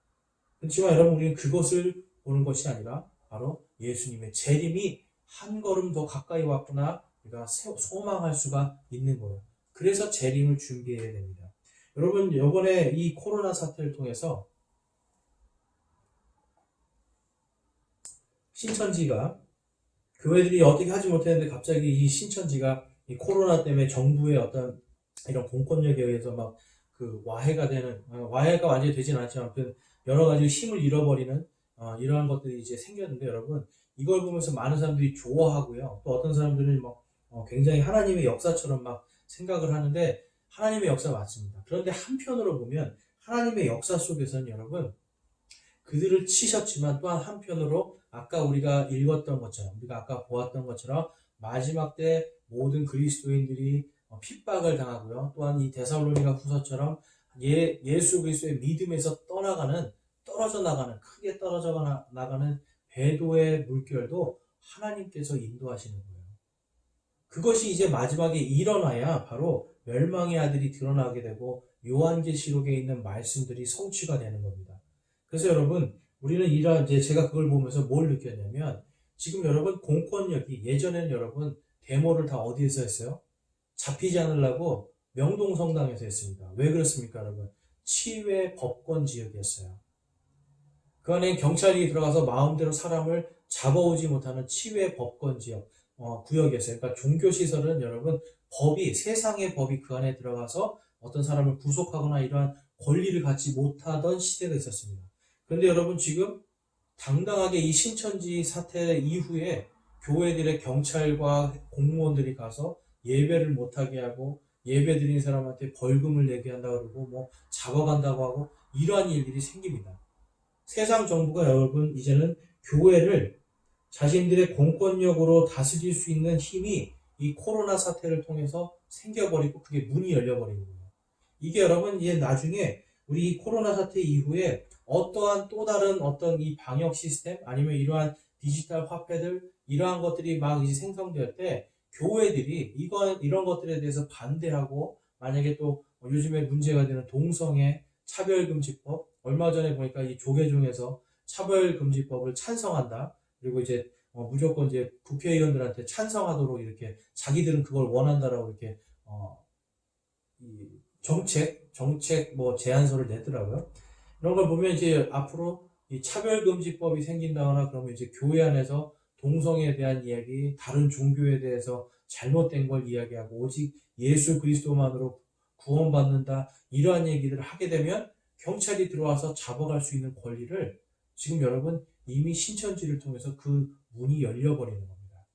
그렇지만 여러분, 우리는 그것을 보는 것이 아니라 바로 예수님의 재림이 한 걸음 더 가까이 왔구나 우리가 소망할 수가 있는 거예요. 그래서 재림을 준비해야 됩니다. 여러분, 이번에 이 코로나 사태를 통해서 신천지가 교회들이 어떻게 하지 못했는데 갑자기 이 신천지가 이 코로나 때문에 정부의 어떤 이런 공권력에 의해서 막 그 와해가 되는, 와해가 완전히 되진 않지만 아무튼 여러 가지 힘을 잃어버리는 이러한 것들이 이제 생겼는데 여러분, 이걸 보면서 많은 사람들이 좋아하고요. 또 어떤 사람들은 굉장히 하나님의 역사처럼 막 생각을 하는데 하나님의 역사 맞습니다. 그런데 한편으로 보면 하나님의 역사 속에서는 여러분 그들을 치셨지만 또한 한편으로 아까 우리가 읽었던 것처럼 우리가 아까 보았던 것처럼 마지막 때 모든 그리스도인들이 핍박을 당하고요. 또한 이 데살로니가 후서처럼 예수 그리스도의 믿음에서 떨어져 나가는 크게 떨어져 나가는 배도의 물결도 하나님께서 인도하시는 거예요. 그것이 이제 마지막에 일어나야 바로 멸망의 아들이 드러나게 되고 요한계시록에 있는 말씀들이 성취가 되는 겁니다. 그래서 여러분, 우리는 이제 제가 그걸 보면서 뭘 느꼈냐면 지금 여러분 공권력이 예전에는 여러분 데모를 다 어디에서 했어요? 잡히지 않으려고 명동성당에서 했습니다. 왜 그렇습니까 여러분? 치외 법권 지역이었어요. 그 안에 경찰이 들어가서 마음대로 사람을 잡아오지 못하는 치외 법권 지역 구역이었어요. 그러니까 종교시설은 여러분 세상의 법이 그 안에 들어가서 어떤 사람을 구속하거나 이러한 권리를 갖지 못하던 시대가 있었습니다. 그런데 여러분 지금 당당하게 이 신천지 사태 이후에 교회들의 경찰과 공무원들이 가서 예배를 못하게 하고 예배 드리는 사람한테 벌금을 내게 한다고 그러고 뭐 잡아간다고 하고 이러한 일들이 생깁니다. 세상 정부가 여러분 이제는 교회를 자신들의 공권력으로 다스릴 수 있는 힘이 이 코로나 사태를 통해서 생겨버리고 그게 문이 열려버리는 거예요. 이게 여러분 이제 나중에 우리 이 코로나 사태 이후에 어떠한 또 다른 어떤 이 방역 시스템 아니면 이러한 디지털 화폐들 이러한 것들이 막 이제 생성될 때 교회들이 이런 것들에 대해서 반대하고 만약에 또 요즘에 문제가 되는 동성애 차별금지법 얼마 전에 보니까 이 조계종에서 차별금지법을 찬성한다. 그리고 이제 무조건 이제 국회의원들한테 찬성하도록 이렇게 자기들은 그걸 원한다라고 이렇게 이 정책 뭐 제안서를 내더라고요. 이런 걸 보면 이제 앞으로 이 차별금지법이 생긴다거나 그러면 이제 교회 안에서 동성애에 대한 이야기, 다른 종교에 대해서 잘못된 걸 이야기하고 오직 예수 그리스도만으로 구원받는다 이러한 얘기들을 하게 되면 경찰이 들어와서 잡아갈 수 있는 권리를 지금 여러분 이미 신천지를 통해서 그 문이 열려버리는 겁니다.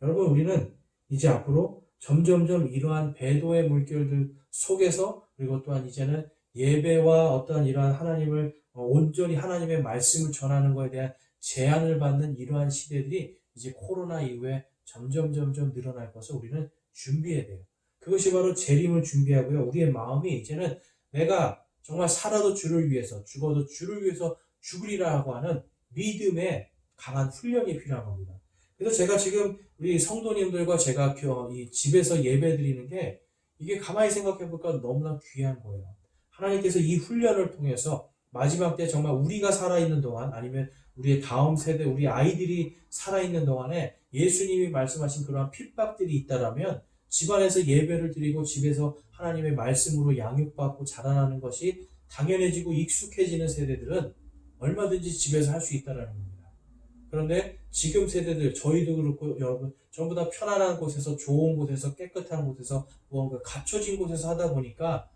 여러분 우리는 이제 앞으로 점점점 이러한 배도의 물결들 속에서 그리고 또한 이제는 예배와 어떠한 이러한 하나님을 온전히 하나님의 말씀을 전하는 것에 대한 제한을 받는 이러한 시대들이 이제 코로나 이후에 점점 늘어날 것을 우리는 준비해야 돼요. 그것이 바로 재림을 준비하고요. 우리의 마음이 이제는 내가 정말 살아도 주를 위해서 죽어도 주를 위해서 죽으리라고 하는 믿음의 강한 훈련이 필요한 겁니다. 그래서 제가 지금 우리 성도님들과 제가 이 집에서 예배 드리는 게 이게 가만히 생각해 보니까 너무나 귀한 거예요. 하나님께서 이 훈련을 통해서 마지막 때 정말 우리가 살아있는 동안 아니면 우리의 다음 세대, 우리 아이들이 살아있는 동안에 예수님이 말씀하신 그러한 핍박들이 있다라면 집안에서 예배를 드리고 집에서 하나님의 말씀으로 양육받고 자라나는 것이 당연해지고 익숙해지는 세대들은 얼마든지 집에서 할 수 있다는 겁니다. 그런데 지금 세대들, 저희도 그렇고 여러분 전부 다 편안한 곳에서 좋은 곳에서 깨끗한 곳에서 무언가 갖춰진 곳에서 하다 보니까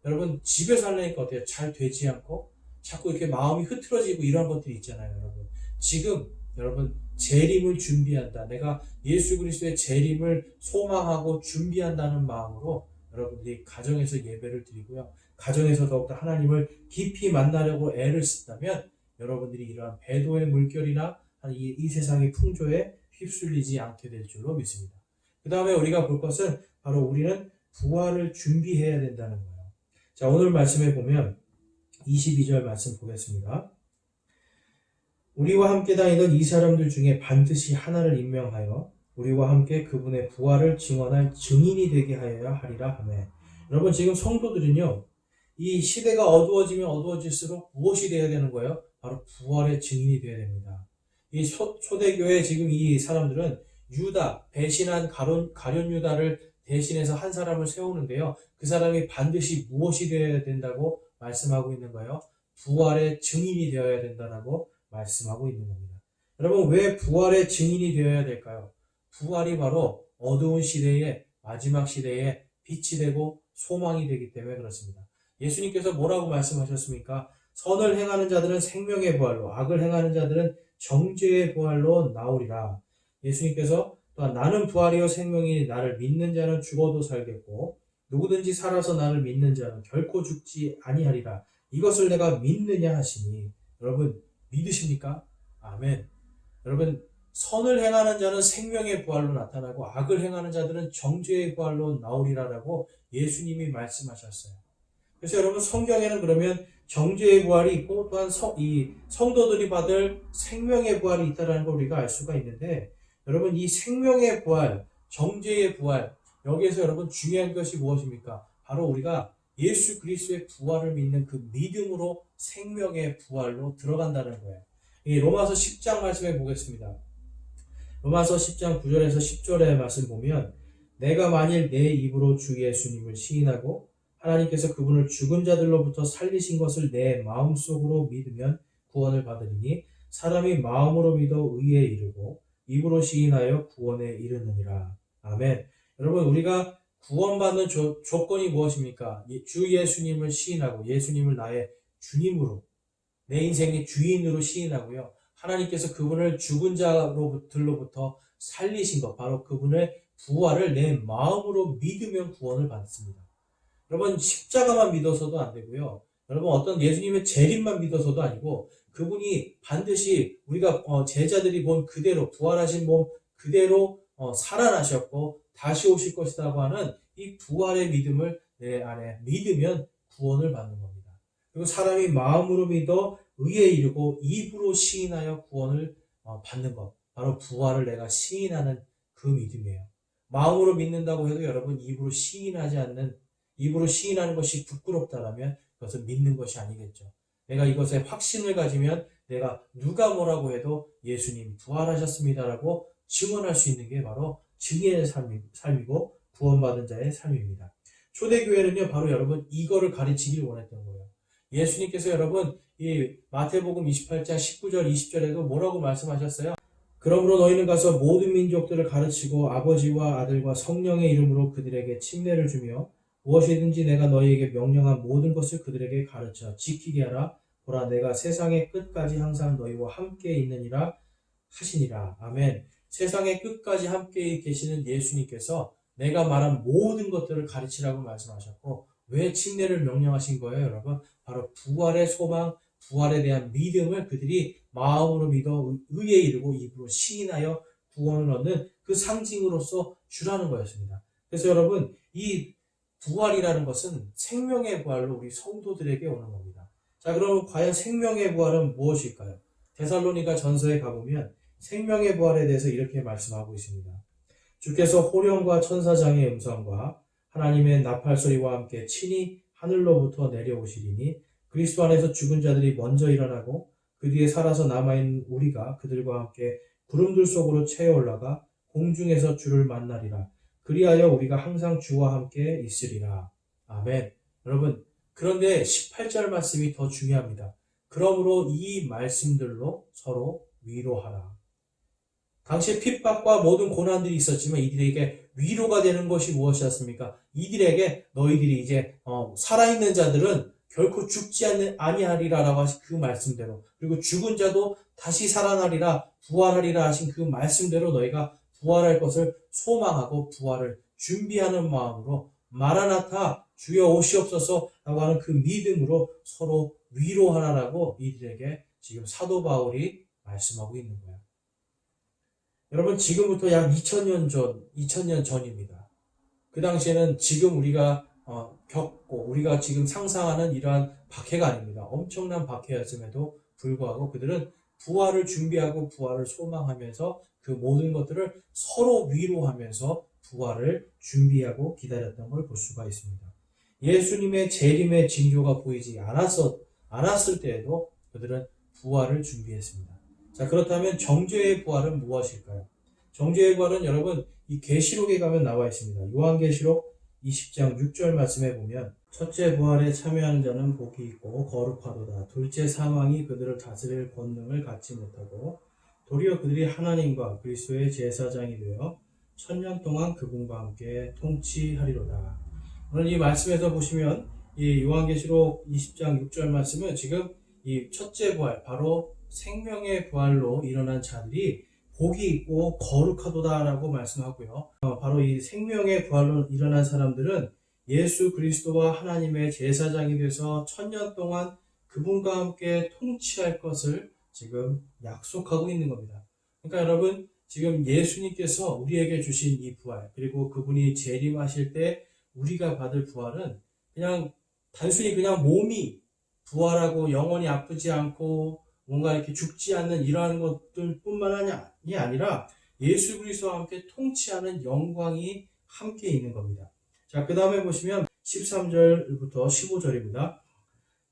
여러분 집에서 하려니까 어때요? 잘 되지 않고 자꾸 이렇게 마음이 흐트러지고 이런 것들이 있잖아요. 여러분 지금 여러분 재림을 준비한다. 내가 예수 그리스도의 재림을 소망하고 준비한다는 마음으로 여러분들이 가정에서 예배를 드리고요. 가정에서 더욱더 하나님을 깊이 만나려고 애를 쓴다면 여러분들이 이러한 배도의 물결이나 이 세상의 풍조에 휩쓸리지 않게 될 줄로 믿습니다. 그 다음에 우리가 볼 것은 바로 우리는 부활을 준비해야 된다는 거예요. 자, 오늘 말씀에 보면 22절 말씀 보겠습니다. 우리와 함께 다니던 이 사람들 중에 반드시 하나를 임명하여 우리와 함께 그분의 부활을 증언할 증인이 되게 하여야 하리라 하매. 여러분 지금 성도들은요. 이 시대가 어두워지면 어두워질수록 무엇이 되어야 되는 거예요? 바로 부활의 증인이 되어야 됩니다. 이 초대교회 지금 이 사람들은 유다, 배신한 가룟 유다를 대신해서 한 사람을 세우는데요. 그 사람이 반드시 무엇이 되어야 된다고 말씀하고 있는 거예요? 부활의 증인이 되어야 된다고 말씀하고 있는 겁니다. 여러분 왜 부활의 증인이 되어야 될까요? 부활이 바로 어두운 시대의 마지막 시대에 빛이 되고 소망이 되기 때문에 그렇습니다. 예수님께서 뭐라고 말씀하셨습니까? 선을 행하는 자들은 생명의 부활로 악을 행하는 자들은 정죄의 부활로 나오리라. 예수님께서 또한 나는 부활이요 생명이니 나를 믿는 자는 죽어도 살겠고 누구든지 살아서 나를 믿는 자는 결코 죽지 아니하리라. 이것을 내가 믿느냐 하시니 여러분 믿으십니까? 아멘. 여러분 선을 행하는 자는 생명의 부활로 나타나고 악을 행하는 자들은 정죄의 부활로 나오리라라고 예수님이 말씀하셨어요. 그래서 여러분 성경에는 그러면 정죄의 부활이 있고 또한 이 성도들이 받을 생명의 부활이 있다는 걸 우리가 알 수가 있는데 여러분 이 생명의 부활, 정죄의 부활 여기에서 여러분 중요한 것이 무엇입니까? 바로 우리가 예수 그리스도의 부활을 믿는 그 믿음으로 생명의 부활로 들어간다는 거예요. 이 로마서 10장 말씀해 보겠습니다. 로마서 10장 9절에서 10절의 말씀 보면 내가 만일 내 입으로 주 예수님을 시인하고 하나님께서 그분을 죽은 자들로부터 살리신 것을 내 마음속으로 믿으면 구원을 받으리니 사람이 마음으로 믿어 의에 이르고 입으로 시인하여 구원에 이르느니라. 아멘. 여러분 우리가 구원받는 조건이 무엇입니까? 주 예수님을 시인하고 예수님을 나의 주님으로 내 인생의 주인으로 시인하고요. 하나님께서 그분을 죽은 자로부터 살리신 것, 바로 그분의 부활을 내 마음으로 믿으면 구원을 받습니다. 여러분, 십자가만 믿어서도 안 되고요. 여러분, 어떤 예수님의 재림만 믿어서도 아니고 그분이 반드시 우리가 제자들이 본 그대로 부활하신 몸 그대로 살아나셨고 다시 오실 것이라고 하는 이 부활의 믿음을 내 안에 믿으면 구원을 받는 겁니다. 그리고 사람이 마음으로 믿어 의에 이르고 입으로 시인하여 구원을 받는 것, 바로 부활을 내가 시인하는 그 믿음이에요. 마음으로 믿는다고 해도 여러분 입으로 시인하는 것이 부끄럽다라면 그것은 믿는 것이 아니겠죠. 내가 이것에 확신을 가지면 내가 누가 뭐라고 해도 예수님 부활하셨습니다라고 증언할 수 있는 게 바로 증인의 삶이고 구원받은 자의 삶입니다. 초대교회는요, 바로 여러분 이거를 가르치길 원했던 거예요. 예수님께서 여러분 이 마태복음 28장 19절 20절에도 뭐라고 말씀하셨어요? 그러므로 너희는 가서 모든 민족들을 가르치고 아버지와 아들과 성령의 이름으로 그들에게 침례를 주며 무엇이든지 내가 너희에게 명령한 모든 것을 그들에게 가르쳐 지키게 하라. 보라, 내가 세상의 끝까지 항상 너희와 함께 있느니라 하시니라. 아멘. 세상의 끝까지 함께 계시는 예수님께서 내가 말한 모든 것들을 가르치라고 말씀하셨고, 왜 침례를 명령하신 거예요, 여러분? 바로 부활의 소망, 부활에 대한 믿음을 그들이 마음으로 믿어 의에 이르고 입으로 시인하여 구원을 얻는 그 상징으로서 주라는 거였습니다. 그래서 여러분, 이 부활이라는 것은 생명의 부활로 우리 성도들에게 오는 겁니다. 자, 그럼 과연 생명의 부활은 무엇일까요? 데살로니가 전서에 가보면 생명의 부활에 대해서 이렇게 말씀하고 있습니다. 주께서 호령과 천사장의 음성과 하나님의 나팔소리와 함께 친히 하늘로부터 내려오시리니 그리스도 안에서 죽은 자들이 먼저 일어나고 그 뒤에 살아서 남아있는 우리가 그들과 함께 구름들 속으로 채어 올라가 공중에서 주를 만나리라. 그리하여 우리가 항상 주와 함께 있으리라. 아멘. 여러분, 그런데 18절 말씀이 더 중요합니다. 그러므로 이 말씀들로 서로 위로하라. 당시 핍박과 모든 고난들이 있었지만 이들에게 위로가 되는 것이 무엇이었습니까? 이들에게 너희들이 이제 살아있는 자들은 결코 죽지 아니하리라라고 하신 그 말씀대로, 그리고 죽은 자도 다시 살아나리라, 부활하리라 하신 그 말씀대로 너희가 부활할 것을 소망하고 부활을 준비하는 마음으로 마라나타 주여 오시옵소서라고 하는 그 믿음으로 서로 위로하라라고 이들에게 지금 사도 바울이 말씀하고 있는 거예요. 여러분, 지금부터 약 2000년 전입니다. 그 당시에는 지금 우리가 겪고 우리가 지금 상상하는 이러한 박해가 아닙니다. 엄청난 박해였음에도 불구하고 그들은 부활을 준비하고 부활을 소망하면서 그 모든 것들을 서로 위로하면서 부활을 준비하고 기다렸던 걸 볼 수가 있습니다. 예수님의 재림의 징조가 보이지 않았을 때에도 그들은 부활을 준비했습니다. 자, 그렇다면 정죄의 부활은 무엇일까요? 정죄의 부활은 여러분 이 계시록에 가면 나와 있습니다. 요한계시록 20장 6절 말씀에 보면 첫째 부활에 참여하는 자는 복이 있고 거룩하도다. 둘째 사망이 그들을 다스릴 권능을 갖지 못하고 도리어 그들이 하나님과 그리스도의 제사장이 되어 1000년 동안 그분과 함께 통치하리로다. 오늘 이 말씀에서 보시면 이 요한계시록 20장 6절 말씀은 지금 이 첫째 부활, 바로 생명의 부활로 일어난 자들이 복이 있고 거룩하도다라고 말씀하고요. 바로 이 생명의 부활로 일어난 사람들은 예수 그리스도와 하나님의 제사장이 돼서 1000년 동안 그분과 함께 통치할 것을 지금 약속하고 있는 겁니다. 그러니까 여러분, 지금 예수님께서 우리에게 주신 이 부활, 그리고 그분이 재림하실 때 우리가 받을 부활은 그냥 단순히 그냥 몸이 부활하고 영원히 아프지 않고 뭔가 이렇게 죽지 않는 이러한 것들 뿐만이 아니라 예수 그리스도와 함께 통치하는 영광이 함께 있는 겁니다. 자, 그 다음에 보시면 13절부터 15절입니다.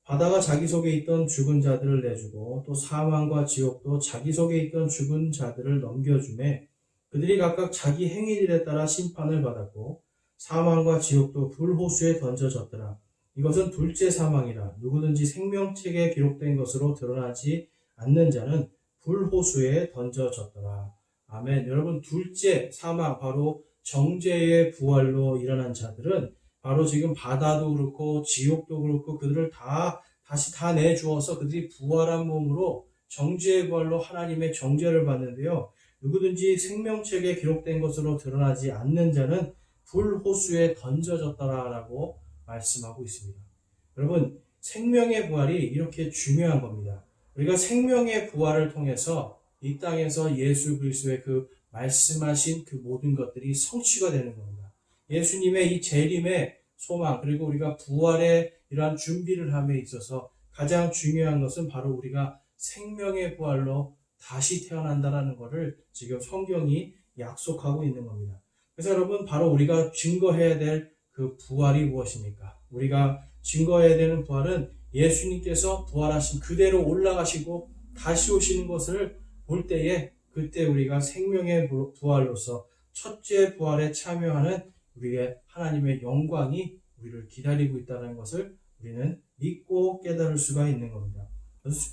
바다가 자기 속에 있던 죽은 자들을 내주고 또 사망과 지옥도 자기 속에 있던 죽은 자들을 넘겨주매 그들이 각각 자기 행위들에 따라 심판을 받았고 사망과 지옥도 불호수에 던져졌더라. 이것은 둘째 사망이라. 누구든지 생명책에 기록된 것으로 드러나지 않는 자는 불호수에 던져졌더라. 아멘. 여러분, 둘째 사망, 바로 정죄의 부활로 일어난 자들은 바로 지금 바다도 그렇고 지옥도 그렇고 그들을 다시 다 내주어서 그들이 부활한 몸으로 정죄의 부활로 하나님의 정죄를 받는데요. 누구든지 생명책에 기록된 것으로 드러나지 않는 자는 불호수에 던져졌더라라고 말씀하고 있습니다. 여러분, 생명의 부활이 이렇게 중요한 겁니다. 우리가 생명의 부활을 통해서 이 땅에서 예수 그리스도의 그 말씀하신 그 모든 것들이 성취가 되는 겁니다. 예수님의 이 재림의 소망, 그리고 우리가 부활의 이러한 준비를 함에 있어서 가장 중요한 것은 바로 우리가 생명의 부활로 다시 태어난다라는 것을 지금 성경이 약속하고 있는 겁니다. 그래서 여러분, 바로 우리가 증거해야 될 그 부활이 무엇입니까? 우리가 증거해야 되는 부활은 예수님께서 부활하신 그대로 올라가시고 다시 오시는 것을 볼 때에 그때 우리가 생명의 부활로서 첫째 부활에 참여하는 우리의 하나님의 영광이 우리를 기다리고 있다는 것을 우리는 믿고 깨달을 수가 있는 겁니다.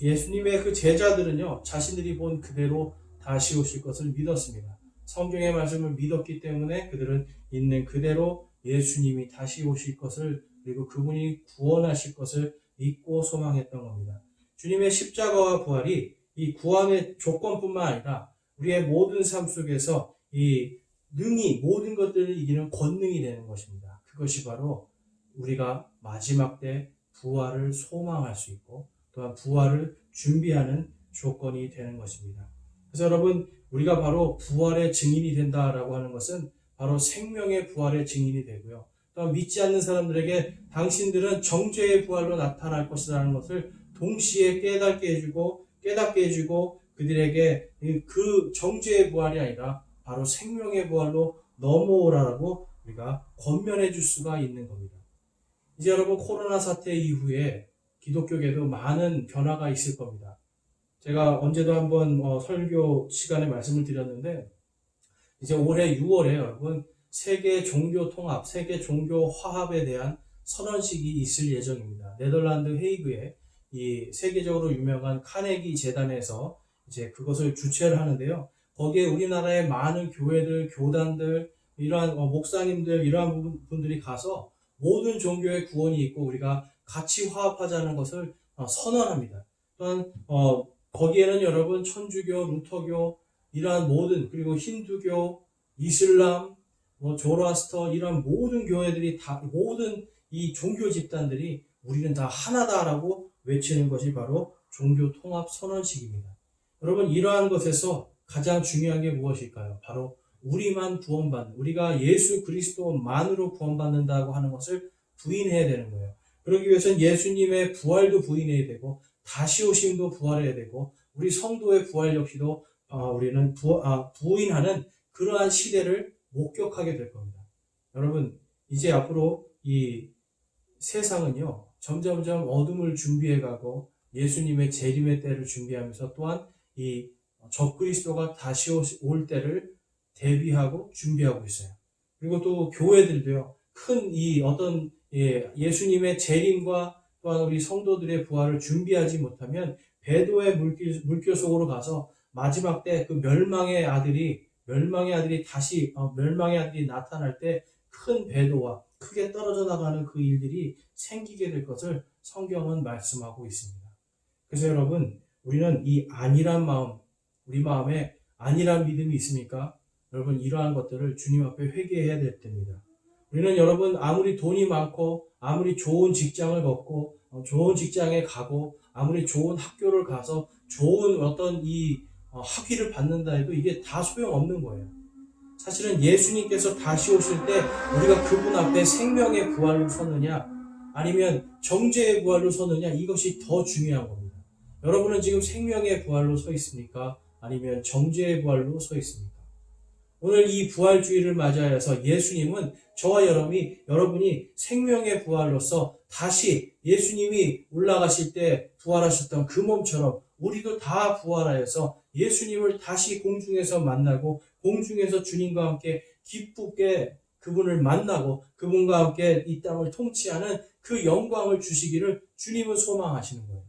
예수님의 그 제자들은요, 자신들이 본 그대로 다시 오실 것을 믿었습니다. 성경의 말씀을 믿었기 때문에 그들은 있는 그대로 예수님이 다시 오실 것을, 그리고 그분이 구원하실 것을 믿고 소망했던 겁니다. 주님의 십자가와 부활이 이 구원의 조건뿐만 아니라 우리의 모든 삶 속에서 이 능히 모든 것들을 이기는 권능이 되는 것입니다. 그것이 바로 우리가 마지막 때 부활을 소망할 수 있고 또한 부활을 준비하는 조건이 되는 것입니다. 그래서 여러분, 우리가 바로 부활의 증인이 된다라고 하는 것은 바로 생명의 부활의 증인이 되고요. 또한 믿지 않는 사람들에게 당신들은 정죄의 부활로 나타날 것이라는 것을 동시에 깨닫게 해주고 그들에게 그 정죄의 부활이 아니라 바로 생명의 부활로 넘어오라라고 우리가 권면해 줄 수가 있는 겁니다. 이제 여러분, 코로나 사태 이후에 기독교계도 많은 변화가 있을 겁니다. 제가 언제도 한번 설교 시간에 말씀을 드렸는데, 이제 올해 6월에 여러분 세계 종교 통합, 세계 종교 화합에 대한 선언식이 있을 예정입니다. 네덜란드 헤이그에 이 세계적으로 유명한 카네기 재단에서 이제 그것을 주최를 하는데요. 거기에 우리나라의 많은 교회들, 교단들, 이러한 목사님들, 이러한 분들이 가서 모든 종교의 구원이 있고 우리가 같이 화합하자는 것을 선언합니다. 또한 거기에는 여러분 천주교, 루터교, 이러한 모든, 그리고 힌두교, 이슬람, 조로아스터, 이러한 모든 교회들이 다, 모든 이 종교 집단들이 우리는 다 하나다라고 외치는 것이 바로 종교 통합 선언식입니다. 여러분, 이러한 것에서 가장 중요한 게 무엇일까요? 바로 우리만 구원받는, 우리가 예수 그리스도만으로 구원받는다고 하는 것을 부인해야 되는 거예요. 그러기 위해서는 예수님의 부활도 부인해야 되고 다시 오심도 부활해야 되고 우리 성도의 부활 역시도 우리는 부인하는 그러한 시대를 목격하게 될 겁니다. 여러분, 이제 앞으로 이 세상은요, 점점점 어둠을 준비해가고 예수님의 재림의 때를 준비하면서 또한 이 적그리스도가 다시 올 때를 대비하고 준비하고 있어요. 그리고 또 교회들도요, 큰 이 어떤 예수님의 재림과 또한 우리 성도들의 부활을 준비하지 못하면 배도의 물길 속으로 가서 마지막 때 그 멸망의 아들이 나타날 때 큰 배도와 크게 떨어져 나가는 그 일들이 생기게 될 것을 성경은 말씀하고 있습니다. 그래서 여러분, 우리는 이 안일한 마음, 우리 마음에 안일한 믿음이 있습니까? 여러분, 이러한 것들을 주님 앞에 회개해야 될 때입니다. 우리는 여러분, 아무리 돈이 많고 아무리 좋은 직장을 갖고 좋은 직장에 가고 아무리 좋은 학교를 가서 좋은 어떤 이 학위를 받는다 해도 이게 다 소용없는 거예요. 사실은 예수님께서 다시 오실 때 우리가 그분 앞에 생명의 부활로 서느냐 아니면 정죄의 부활로 서느냐, 이것이 더 중요한 겁니다. 여러분은 지금 생명의 부활로 서 있습니까? 아니면 정죄의 부활로 서 있습니까? 오늘 이 부활주의를 맞이하여서 예수님은 저와 여러분이 생명의 부활로서 다시 예수님이 올라가실 때 부활하셨던 그 몸처럼 우리도 다 부활하여서 예수님을 다시 공중에서 만나고 공중에서 주님과 함께 기쁘게 그분을 만나고 그분과 함께 이 땅을 통치하는 그 영광을 주시기를 주님은 소망하시는 거예요.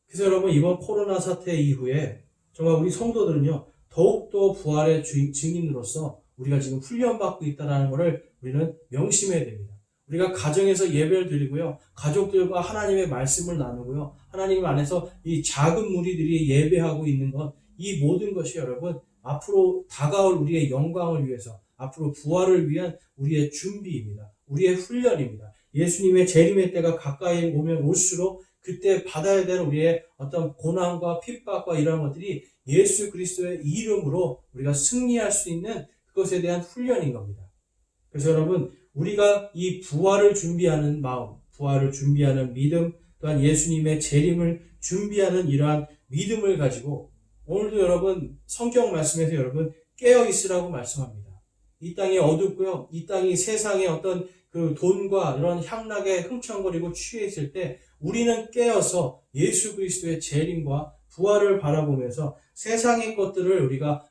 그래서 여러분, 이번 코로나 사태 이후에 정말 우리 성도들은요, 더욱더 부활의 증인으로서 우리가 지금 훈련받고 있다는 것을 우리는 명심해야 됩니다. 우리가 가정에서 예배를 드리고요. 가족들과 하나님의 말씀을 나누고요. 하나님 안에서 이 작은 무리들이 예배하고 있는 것, 이 모든 것이 여러분 앞으로 다가올 우리의 영광을 위해서, 앞으로 부활을 위한 우리의 준비입니다. 우리의 훈련입니다. 예수님의 재림의 때가 가까이 오면 올수록 그때 받아야 되는 우리의 어떤 고난과 핍박과 이런 것들이 예수 그리스도의 이름으로 우리가 승리할 수 있는 그것에 대한 훈련인 겁니다. 그래서 여러분, 우리가 이 부활을 준비하는 마음, 부활을 준비하는 믿음, 또한 예수님의 재림을 준비하는 이러한 믿음을 가지고 오늘도 여러분 성경 말씀에서 여러분 깨어 있으라고 말씀합니다. 이 땅이 어둡고요. 이 땅이 세상의 어떤 그 돈과 이런 향락에 흥청거리고 취해 있을 때 우리는 깨어서 예수 그리스도의 재림과 부활을 바라보면서 세상의 것들을 우리가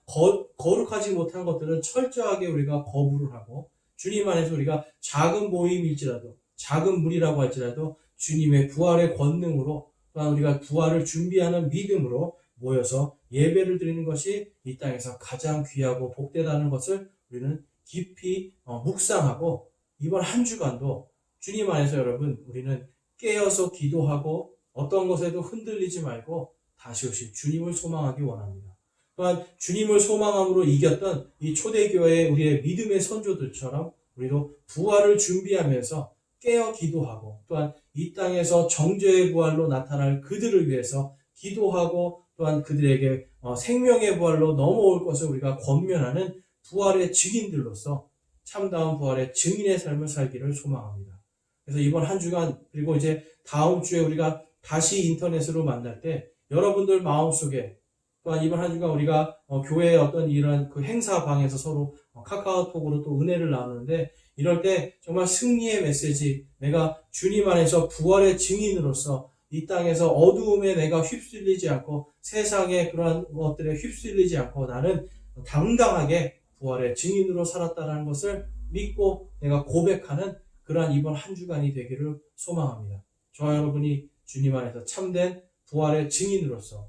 거룩하지 못한 것들은 철저하게 우리가 거부를 하고 주님 안에서 우리가 작은 모임일지라도 작은 무리라고 할지라도 주님의 부활의 권능으로 또한 우리가 부활을 준비하는 믿음으로 모여서 예배를 드리는 것이 이 땅에서 가장 귀하고 복되다는 것을 우리는 깊이 묵상하고 이번 한 주간도 주님 안에서 여러분 우리는 깨어서 기도하고 어떤 것에도 흔들리지 말고 다시 오실 주님을 소망하기 원합니다. 또한 주님을 소망함으로 이겼던 이 초대교회의 우리의 믿음의 선조들처럼 우리도 부활을 준비하면서 깨어 기도하고 또한 이 땅에서 정죄의 부활로 나타날 그들을 위해서 기도하고 또한 그들에게 생명의 부활로 넘어올 것을 우리가 권면하는 부활의 증인들로서 참다운 부활의 증인의 삶을 살기를 소망합니다. 그래서 이번 한 주간 그리고 이제 다음 주에 우리가 다시 인터넷으로 만날 때 여러분들 마음속에 또한 이번 한 주간 우리가 교회의 어떤 이런 그 행사방에서 서로 카카오톡으로 또 은혜를 나누는데 이럴 때 정말 승리의 메시지, 내가 주님 안에서 부활의 증인으로서 이 땅에서 어두움에 내가 휩쓸리지 않고 세상의 그러한 것들에 휩쓸리지 않고 나는 당당하게 부활의 증인으로 살았다는 것을 믿고 내가 고백하는 그러한 이번 한 주간이 되기를 소망합니다. 저와 여러분이 주님 안에서 참된 부활의 증인으로서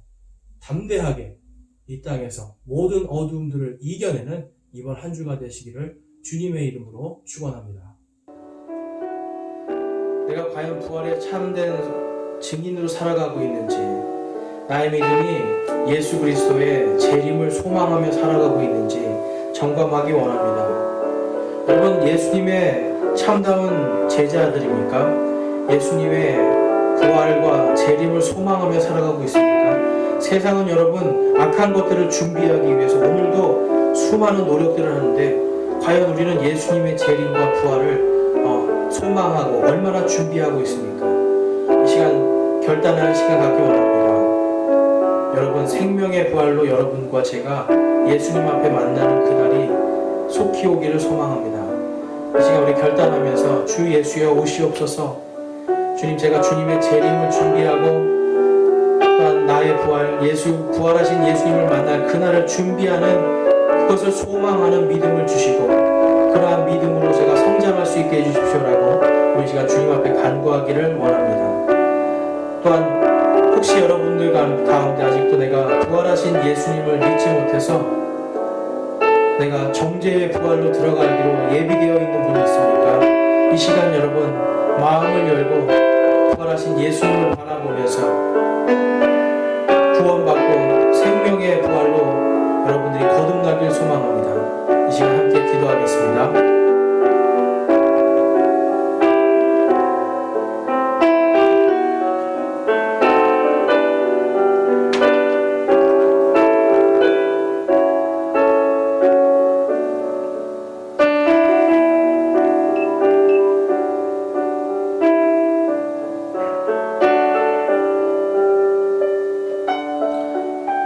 담대하게 이 땅에서 모든 어두움들을 이겨내는 이번 한 주가 되시기를 주님의 이름으로 축원합니다. 내가 과연 부활의 참된 증인으로 살아가고 있는지, 나의 믿음이 예수 그리스도의 재림을 소망하며 살아가고 있는지 점검하기 원합니다. 여러분, 예수님의 참다운 제자들입니까? 예수님의 부활과 재림을 소망하며 살아가고 있습니까? 세상은 여러분 악한 것들을 준비하기 위해서 오늘도 수많은 노력들을 하는데 과연 우리는 예수님의 재림과 부활을 소망하고 얼마나 준비하고 있습니까? 이 시간 결단하는 시간 갖기 원합니다. 여러분, 생명의 부활로 여러분과 제가 예수님 앞에 만나는 그날이 속히 오기를 소망합니다. 이 시간 우리 결단하면서 주 예수여 오시옵소서. 주님, 제가 주님의 재림을 준비하고 또한 나의 부활하신 예수님을 만날 그날을 준비하는 그것을 소망하는 믿음을 주시고 그러한 믿음으로 제가 성장할 수 있게 해주십시오라고 우리 시간 주님 앞에 간구하기를 원합니다. 또한 혹시 여러분들 가운데 아직도 내가 부활하신 예수님을 믿지 못해서 내가 정죄의 부활로 들어가기로 예비되어 있는 분이 있습니까? 이 시간 여러분 마음을 열고 부활하신 예수님을 바라보면서 구원받고 생명의 부활로 여러분들이 거듭나길 소망합니다. 이 시간 함께 기도하겠습니다.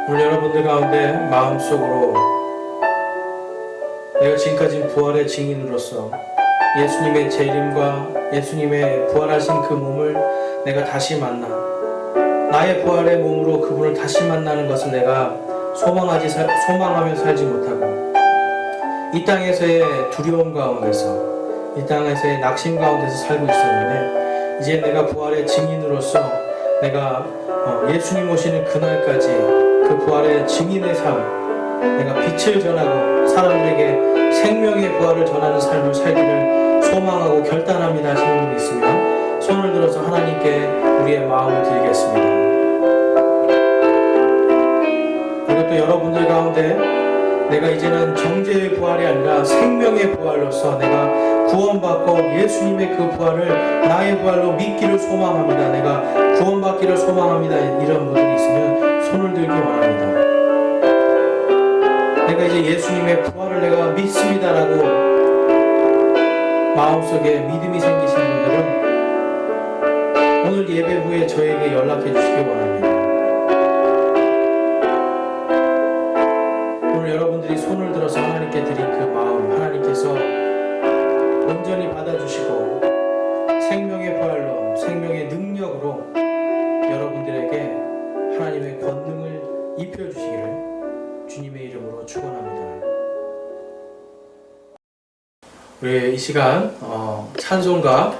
오늘 여러분들 가운데 마음속으로 내가 지금까지 부활의 증인으로서 예수님의 재림과 예수님의 부활하신 그 몸을 내가 다시 만나 나의 부활의 몸으로 그분을 다시 만나는 것을 내가 소망하며 살지 못하고 이 땅에서의 두려움 가운데서 이 땅에서의 낙심 가운데서 살고 있었는데 이제 내가 부활의 증인으로서 내가 예수님 오시는 그날까지 그 부활의 증인의 삶, 내가 빛을 전하고 사람들에게 생명의 부활을 전하는 삶을 살기를 소망하고 결단합니다 하시는 분이 있으면 손을 들어서 하나님께 우리의 마음을 드리겠습니다. 그리고 또 여러분들 가운데 내가 이제는 정죄의 부활이 아니라 생명의 부활로서 내가 구원받고 예수님의 그 부활을 나의 부활로 믿기를 소망합니다. 내가 구원받기를 소망합니다. 이런 분들이 있으면 손을 들기 원합니다. 내가 이제 예수님의 부활을 내가 믿습니다라고 마음속에 믿음이 생기신 분들은 오늘 예배 후에 저에게 연락해 주시기 원합니다. 오늘 여러분들이 손을 들어서 하나님께 드린 그 마음 하나님께서 온전히 받아주시고 생명의 부활로 생명의 능력으로 여러분들에게 하나님의 권능을 입혀주시기를 주님의 이름으로 축원합니다. 우리 이 시간 찬송가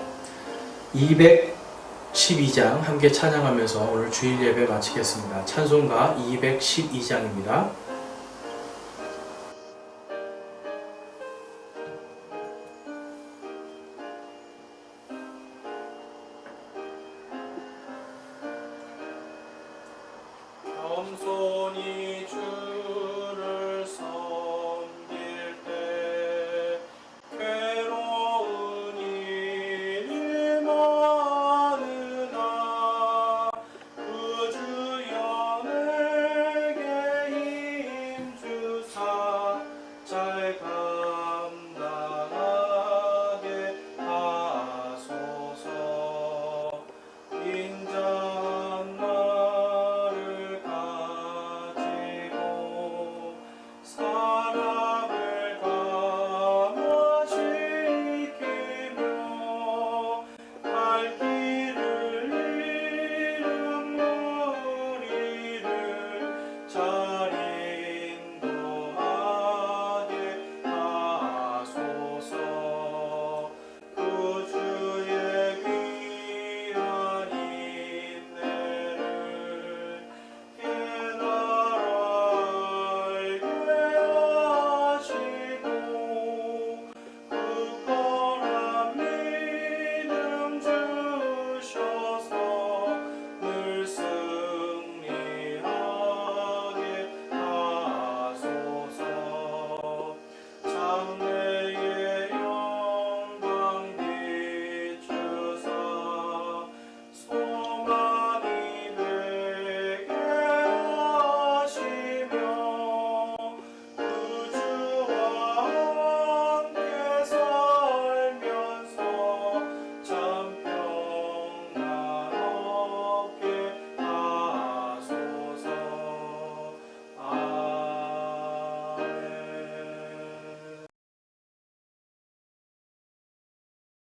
212장 함께 찬양하면서 오늘 주일 예배 마치겠습니다. 찬송가 212장입니다. 겸손히 주